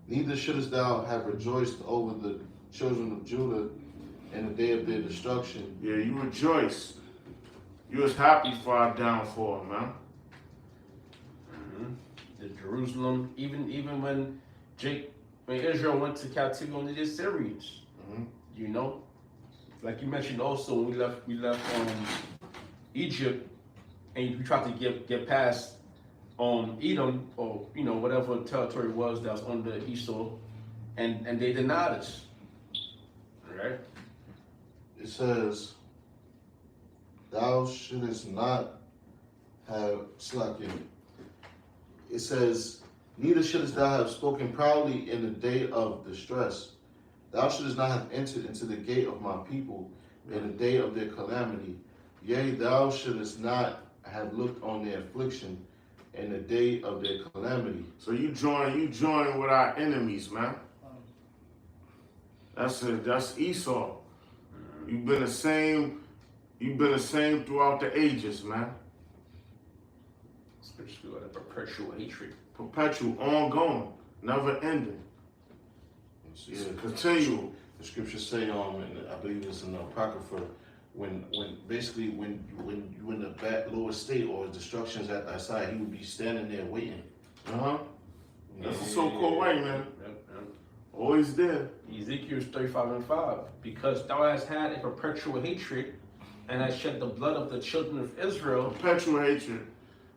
neither shouldest thou have rejoiced over the children of Judah in the day of their destruction. Yeah, you rejoice. You was happy for our downfall, man. The Jerusalem, even when Israel went to captivity on the Assyrians, you know, like you mentioned also when we left Egypt, and we tried to get past Edom, or whatever territory was that was under Esau, and they denied us. Right? It says, thou shouldest not have slackened. It says, neither shouldest thou have spoken proudly in the day of distress. Thou shouldest not have entered into the gate of my people in the day of their calamity. Yea, thou shouldest not have looked on their affliction in the day of their calamity. So you join with our enemies, man. That's it. That's Esau. You've been the same throughout the ages, man. Especially with a perpetual hatred. Perpetual, ongoing, never ending. Yeah, Continual. The scriptures say, and I believe it's in the Apocrypha, when you in the lowest state or destruction's at thy side, he would be standing there waiting. That's the so-called way, man. Yep. Always there. Ezekiel 35:5. Because thou hast had a perpetual hatred, and hast shed the blood of the children of Israel. Perpetual hatred.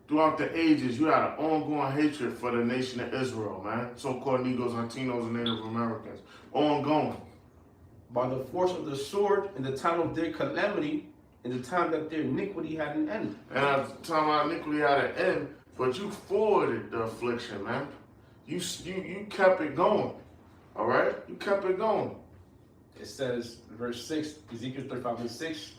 Throughout the ages, you had an ongoing hatred for the nation of Israel, man. So-called Negros, Latinos, and Native Americans. Ongoing. By the force of the sword in the time of their calamity, in the time that their iniquity had an end. And at the time our iniquity had an end, but you forwarded the affliction, man. You kept it going. All right? You kept it going. It says, verse 6, Ezekiel 35:6.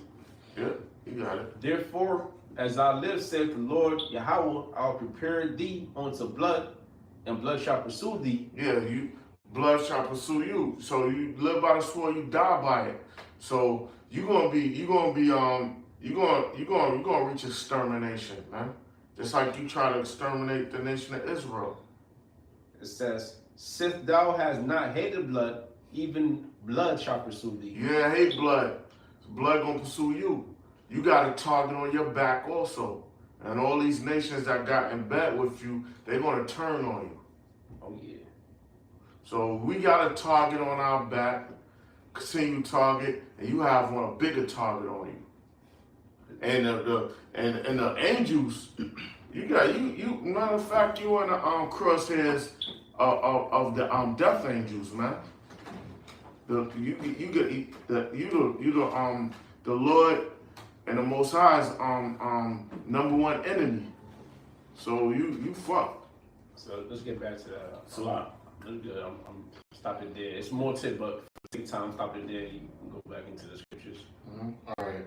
Yeah, you got it. Therefore, as I live, saith the Lord Yahweh, I'll prepare thee unto blood, and blood shall pursue thee. Yeah, blood shall pursue you. So you live by the sword, you die by it. So you're gonna reach extermination, man. Just like you try to exterminate the nation of Israel. It says, since thou hast not hated blood, even blood shall pursue thee. Yeah, I hate blood. Blood gonna pursue you. You got a target on your back also. And all these nations that got in bed with you, they're gonna turn on you. Oh yeah. So we got a target on our back, continue target, and you have a bigger target on you. And the angels, matter of fact, you in the crosshairs of the death angels, man. The Lord and the Most High's number one enemy. So you fucked. So let's get back to that. It's a lot. That's good. I'm stopping there. It's more to it, but for the time, stop it there. You can go back into the scriptures. All right.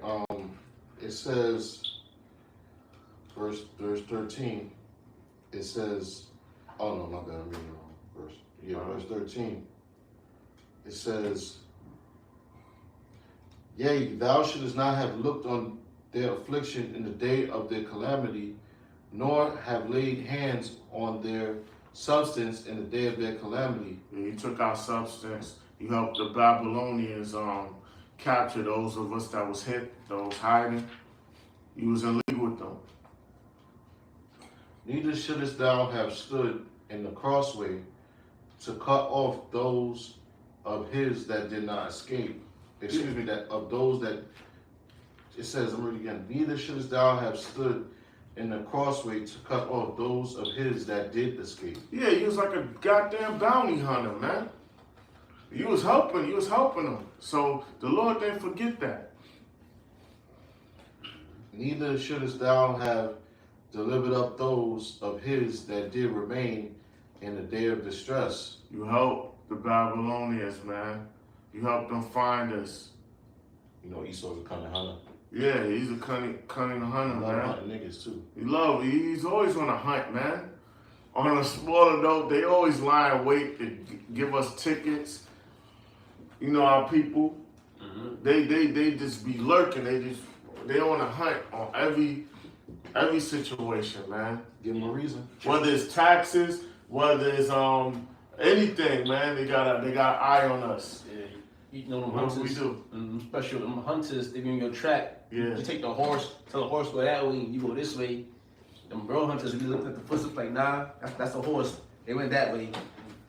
It says, verse 13. It says, oh no, my bad. I'm reading the wrong verse. Yeah, verse 13. It says, yea, thou shouldest not have looked on their affliction in the day of their calamity, nor have laid hands on their substance in the day of their calamity. You took our substance. You helped the Babylonians capture those of us that was hit, those hiding. You was in league with them. Neither shouldest thou have stood in the crossway to cut off those of his that did not escape. Excuse me, that of those that, it says, I'm reading again, neither shouldest thou have stood in the crossway to cut off those of his that did escape. Yeah, you was like a goddamn bounty hunter, man. You was helping them. So the Lord didn't forget that. Neither shouldest thou have delivered up those of his that did remain in the day of distress. You helped the Babylonians, man. You helped them find us. You know, Esau's a cunning hunter. Yeah, he's a cunning hunter, Love man. hunting niggas too. He's always on a hunt, man. On a smaller note, they always lie in wait to give us tickets. You know, our people, they just be lurking. They on a hunt on every situation, man. Give them a reason. Whether it's taxes, whether it's anything, man, they got an eye on us. Yeah. You know them What do hunters. we do? Special them hunters. They be in your track. Yeah. You take the horse. Tell the horse go that way. You go this way. Them bro hunters. We looked at the footsteps like, nah, that's a horse. They went that way.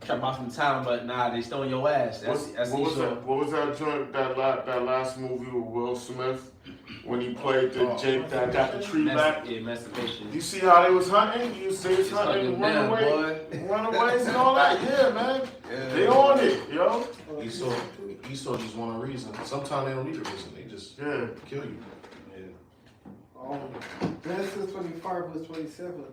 Try to buy some time, but nah, they stole your ass. That's What was that joint? That last movie with Will Smith when he played the Jake that got the tree back. Yeah, masturbation. You see how they was hunting? You see it's hunting, runaways and all that. Yeah, man. Yeah. They on it, yo. Esau just want a reason. Sometimes they don't need a reason. They just kill you. Genesis 25 verse 27.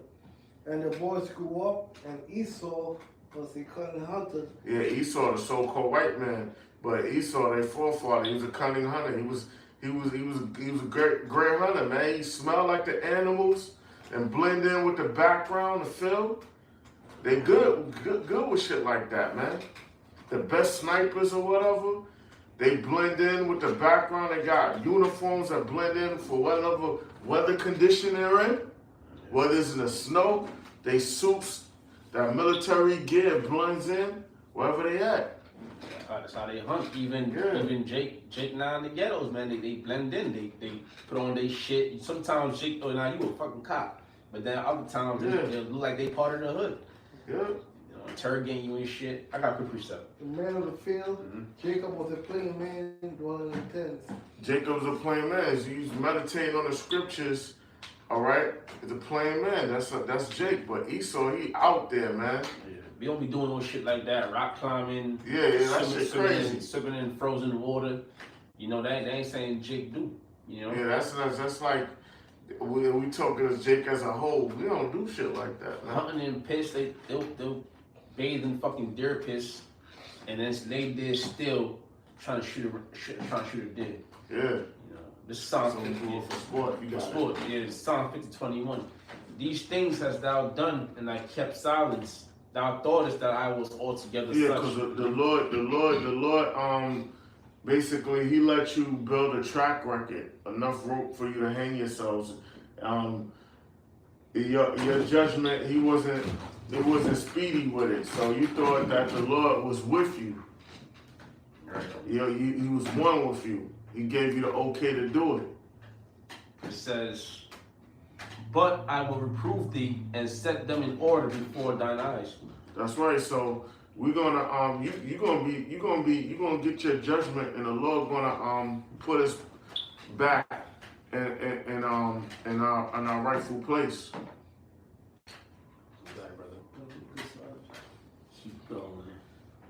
And the boys grew up, and Esau was a cunning hunter. Yeah, Esau, the so-called white man, but Esau, their forefather, he was a cunning hunter. He was a great hunter, man. He smelled like the animals and blend in with the background, the field. They good with shit like that, man. The best snipers or whatever, they blend in with the background. They got uniforms that blend in for whatever weather condition they're in. Whether it's in the snow, they suits, that military gear blends in wherever they at. That's how they hunt. Even Jake now in the ghettos, man. They blend in. They put on their shit. Sometimes Jake, oh, now you a fucking cop. But then other times they look like they part of the hood. Yeah. You know, interrogating you and shit. I got good precept. The man of the field, Jacob was a plain man dwelling in tents. Jacob's a plain man. He's meditating on the scriptures. All right, he's a plain man. That's Jake. But Esau, he out there, man. Yeah. We don't be doing no shit like that. Rock climbing. Yeah, that shit crazy. Swimming in frozen water. You know that ain't saying Jake do. You know. Yeah, that's like we talking as Jake as a whole. We don't do shit like that, man. Hunting in piss. They'll bathe in fucking deer piss, and then lay there still trying to shoot a deer. Yeah. You know, this is Psalm 50. For sport, you got sport. Yeah, it's Psalm 50:21. These things hast thou done, and I kept silence. Thou thoughtest that I was altogether Yeah, such. because the Lord, basically, He let you build a track record, enough rope for you to hang yourselves. Your judgment, it wasn't speedy with it. So you thought that the Lord was with you. You know, He was one with you. He gave you the okay to do it. It says, but I will reprove thee and set them in order before thine eyes. That's right. So we're gonna you're gonna get your judgment, and the Lord gonna put us back in our rightful place. Sorry, brother. Keep going.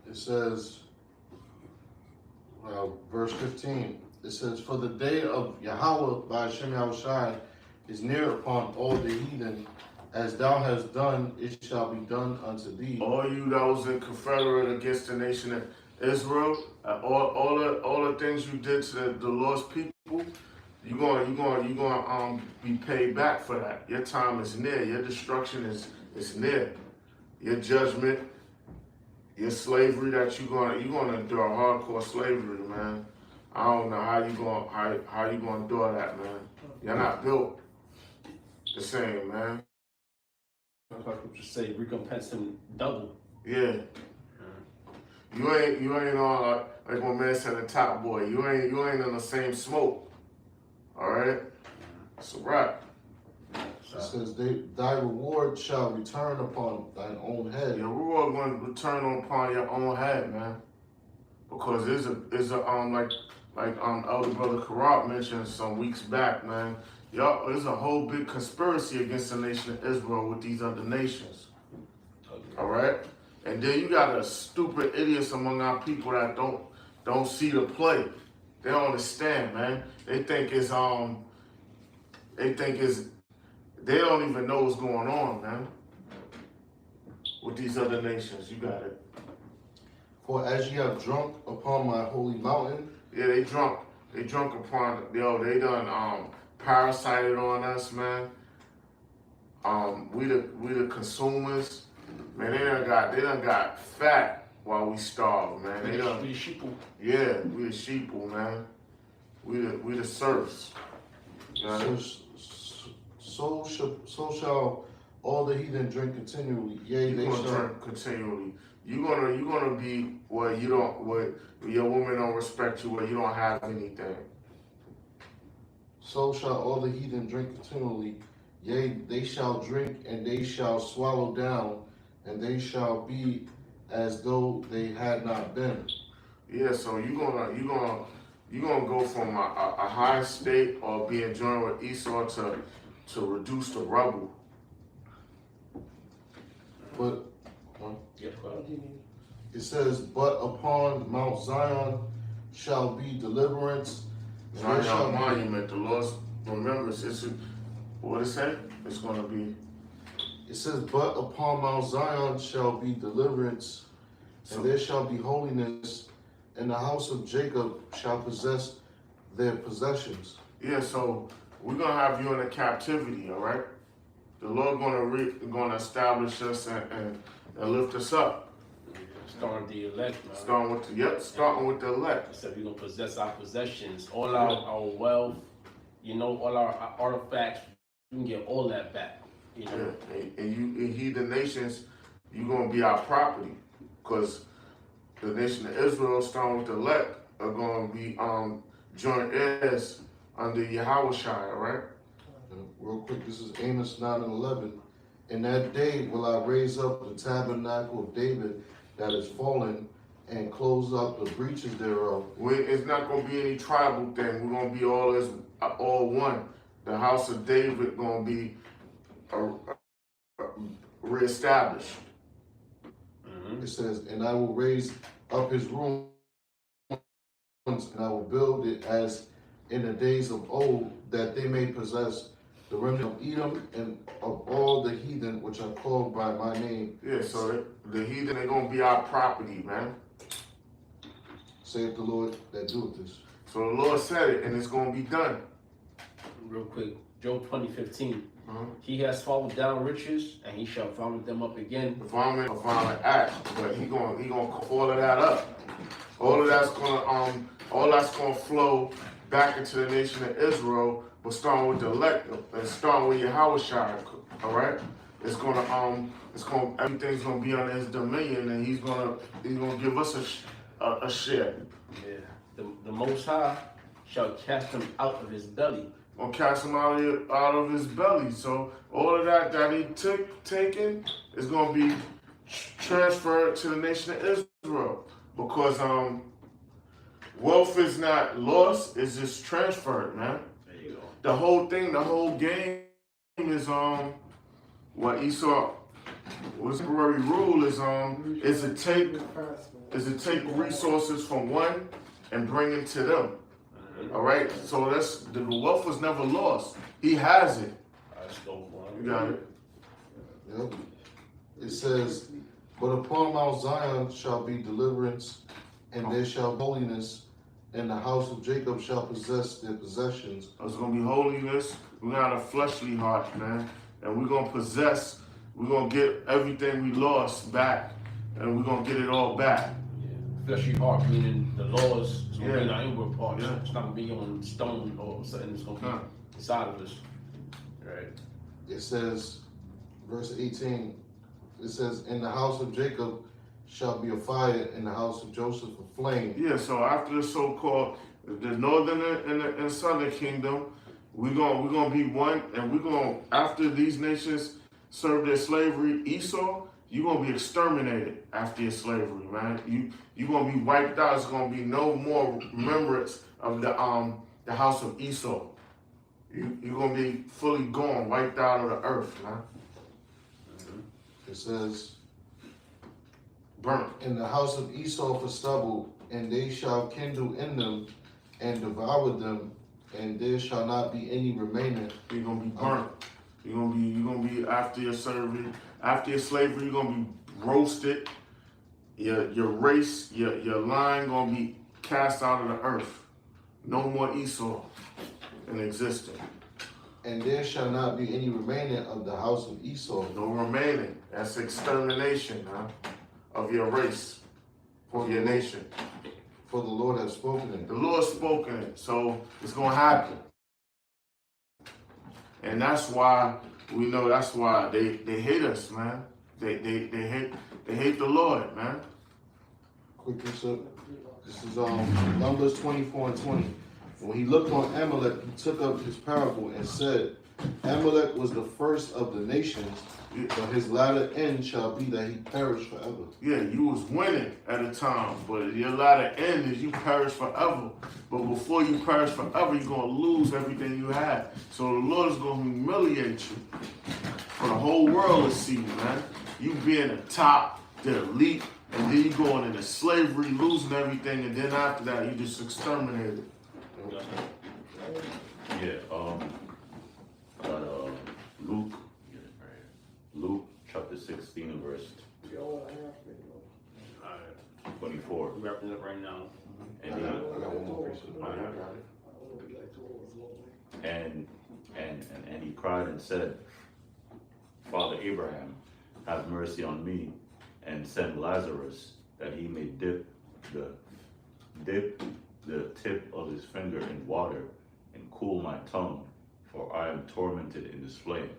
It says, verse 15. It says, for the day of Yahweh by Hashem Yahushai is near upon all the heathen. As thou hast done, it shall be done unto thee. All you that was in confederate against the nation of Israel, all the things you did to the lost people, you're gonna be paid back for that. Your time is near. Your destruction is near. Your judgment, your slavery that you're gonna endure hardcore slavery, man. I don't know how you gonna endure that, man. You're not built the same, man. Just say recompense him double. Yeah. You ain't on like my man said, the top boy. You ain't in the same smoke. All right. It's a wrap. It says, thy reward shall return upon thine own head. Your reward going to return upon your own head, man. Because there's Elder Brother Karab mentioned some weeks back, man. Y'all, there's a whole big conspiracy against the nation of Israel with these other nations. All right, and then you got a stupid idiots among our people that don't see the play. They don't understand, man. They don't even know what's going on, man. With these other nations, you got it. For as ye have drunk upon my holy mountain. Yeah, they drunk upon they done parasited on us, man. We the consumers, man. They done got fat while we starved, man. We the sheeple. Yeah, we the sheeple, man. We the serfs. So shall all the heathen drink continually. Yea, You're they gonna shall. drink continually. You're gonna be where you don't, where your woman don't respect you, where you don't have anything. So shall all the heathen drink continually. Yea, they shall drink, and they shall swallow down, and they shall be as though they had not been. Yeah, so you're gonna go from a high state or being joined with Esau to reduce to rubble. But Yeah, go ahead. it says, but upon Mount Zion shall be deliverance. And there shall Zion be, monument, the Lord's remembrance. What it say? It's gonna be. it says, but upon Mount Zion shall be deliverance, and there shall be holiness, and the house of Jacob shall possess their possessions. Yeah, so we're gonna have you in a captivity, all right? The Lord gonna establish us and lift us up. Starting the elect, man. Starting with the elect. So we're gonna possess our possessions, all our wealth, all our artifacts. We can get all that back. Yeah, and you and heathen nations, you gonna be our property, because the nation of Israel, starting with the elect, are gonna be joint heirs under Yahweh Shai, all right? Real quick, this is Amos 9 and 11. In that day will I raise up the tabernacle of David that is fallen, and close up the breaches thereof. It's not gonna be any tribal thing. We're gonna be all one. The house of David gonna be reestablished. It says, and I will raise up his ruins, and I will build it as in the days of old, that they may possess the remnant of Edom and of all the heathen which are called by my name. Yeah, so the heathen are gonna be our property, man. Saith the Lord that doeth this. So the Lord said it, and it's gonna be done. Real quick, Job 20:15. Uh-huh. He has fallen down riches, and he shall vomit them up again. A violent act, but he gonna call all of that up. All that's gonna flow back into the nation of Israel, but starting with the elect and starting with Yahweh Shai, all right? Everything's gonna be under his dominion, and he's gonna give us a share. Yeah. The Most High shall cast them out of his belly. Gonna cast him out of his belly. So all of that he taken is gonna be transferred to the nation of Israel, because wealth is not lost; it's just transferred, man. There you go. The whole thing, the whole game is what Esau was temporary rule is to take resources from one and bring it to them. All right, so the wealth was never lost. He has it. Let's go for it. You got it. Yep. It says, but upon Mount Zion shall be deliverance, and there shall be holiness, and the house of Jacob shall possess their possessions. There's gonna be holiness. We're gonna have a fleshly heart, man, and we're gonna get everything we lost back, and we're gonna get it all back. Fleshy heart, meaning the laws is going to be in Yeah. our inward parts. Yeah. It's not going to be on stone or something. It's going to be inside of us. Right. It says, verse 18, it says, in the house of Jacob shall be a fire, in the house of Joseph a flame. Yeah. So after the so-called the northern and southern kingdom, we're gonna be one, and after these nations serve their slavery, Esau, you're gonna be exterminated after your slavery, man. You're gonna be wiped out. There's gonna be no more remembrance of the house of Esau. You're gonna be fully gone, wiped out of the earth, man. It says, Burnt. in the house of Esau for stubble, and they shall kindle in them and devour them, and there shall not be any remaining. You're gonna be burnt. You're gonna be after your slavery. After your slavery, you're gonna be roasted. Your race, your line gonna be cast out of the earth. No more Esau in existence. And there shall not be any remaining of the house of Esau. No remaining. That's extermination, man, of your race, of your nation. For the Lord has spoken it. The Lord spoken it, so it's gonna happen. And that's why we know that's why they hate us, man. They hate the Lord, man. Quick precept. This is Numbers 24 and 20. When he looked on Amalek, he took up his parable and said, Amalek was the first of the nations, but his latter end shall be that he perish forever. Yeah, you was winning at a time, but your latter end is you perish forever. But before you perish forever, you're going to lose everything you had. So the Lord is going to humiliate you for the whole world to see, man. You being the top, the elite, and then you going into slavery, losing everything, and then after that, you just exterminated. Yeah, Luke chapter 16 and verse 24. We're wrapping it up right now. And I got one more piece of and he cried and said, Father Abraham, have mercy on me, and send Lazarus that he may dip the tip of his finger in water and cool my tongue, for I am tormented in this flame.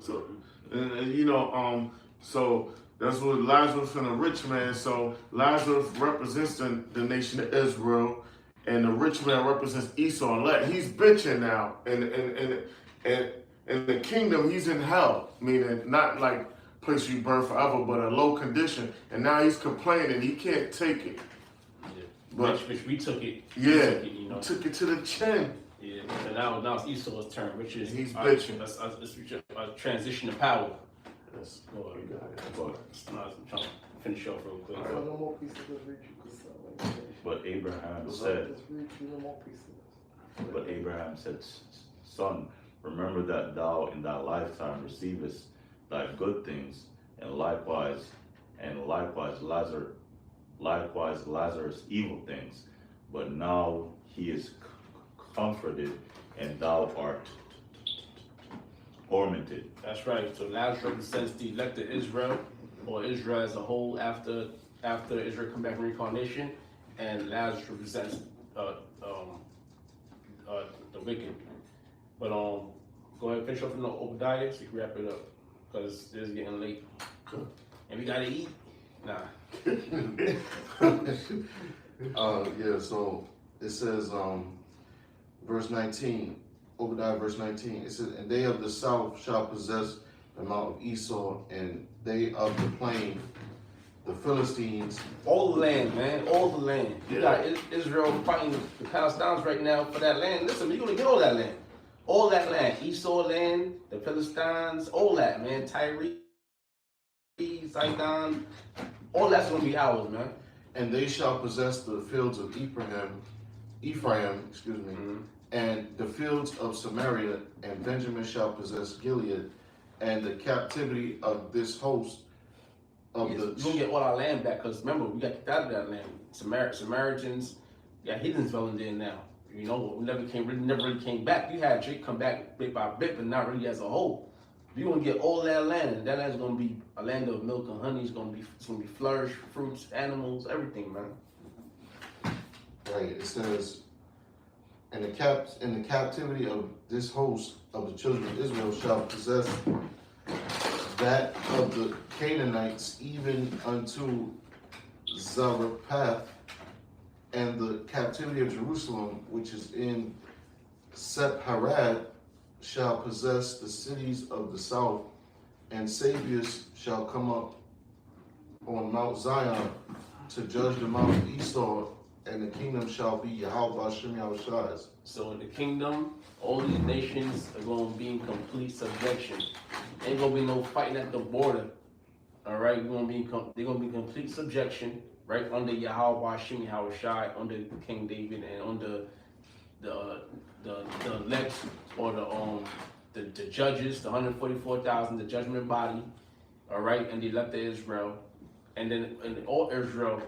So, and you know, so that's what Lazarus and the rich man. So Lazarus represents the nation of Israel, and the rich man represents Esau. And he's bitching now, and the kingdom, he's in hell, meaning not like place you burn forever, but a low condition. And now he's complaining he can't take it. Yeah. But which we took it. yeah, We took it, you know. took it to the chin. Yeah, so now it's Esau's turn, which is He's bitching. A transition of power. Yes. Go ahead. You got it. I'm trying to finish off real quick. No more pieces of read you could sell. But Abraham said, Just read you no more pieces. Son, remember that thou in thy lifetime receivest thy good things, and likewise Lazarus evil things. But now he is comforted, and thou art tormented. That's right. So Lazarus represents the elected Israel, or Israel as a whole after Israel come back from reincarnation, and Lazarus represents the wicked. But go ahead and finish up in Obadiah so you can wrap it up, because it's getting late. And we gotta eat. Nah. Yeah, so it says, verse 19, Obadiah verse 19, it says, and they of the south shall possess the mount of Esau, and they of the plain, the Philistines. All the land, man. All the land. You got Israel fighting the Palestinians right now for that land. Listen, you're gonna get all that land. All that land. Esau land, the Philistines, all that, man. Tyre, Sidon, all that's gonna be ours, man. And they shall possess the fields of Ephraim, and the fields of Samaria, and Benjamin shall possess Gilead, and the captivity of this host of We're gonna get all our land back, because remember, we got kicked out of that land. Samaritans, yeah, heathens dwelling there now. You know, we never really came back. You had Jake come back bit by bit, but not really as a whole. You're gonna get all that land, and that land's gonna be a land of milk and honey. It's gonna be flourish, fruits, animals, everything, man. Right, it says, in the captivity of this host of the children of Israel shall possess that of the Canaanites, even unto Zarephath, and the captivity of Jerusalem, which is in Sepharad, shall possess the cities of the south, and saviors shall come up on Mount Zion to judge the mount of Esau, and the kingdom shall be Yahweh Hashem Yahushai's. So in the kingdom, all these nations are going to be in complete subjection. Ain't going to be no fighting at the border. All right, they're going to be in complete subjection, right under Yahweh Hashem Yahushai, under King David, and under the elect, or the judges, the 144,000, the judgment body, all right, and the elected Israel, and then all Israel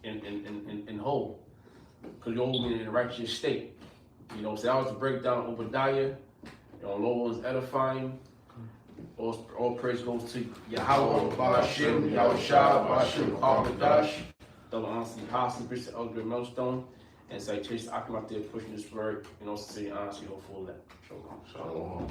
in whole, because you're all in a righteous state. You know, so that was the breakdown of Obadiah. You know, Lord was edifying. All praise goes to Yahweh, Ba'ashem, Yahushua, Ba'ashem, Ba'adash, the honesty apostles, Bishop Elder Millstone, and citation. I come out there pushing this word, you know, sincerely, honestly, hopeful that. Shalom. Shalom.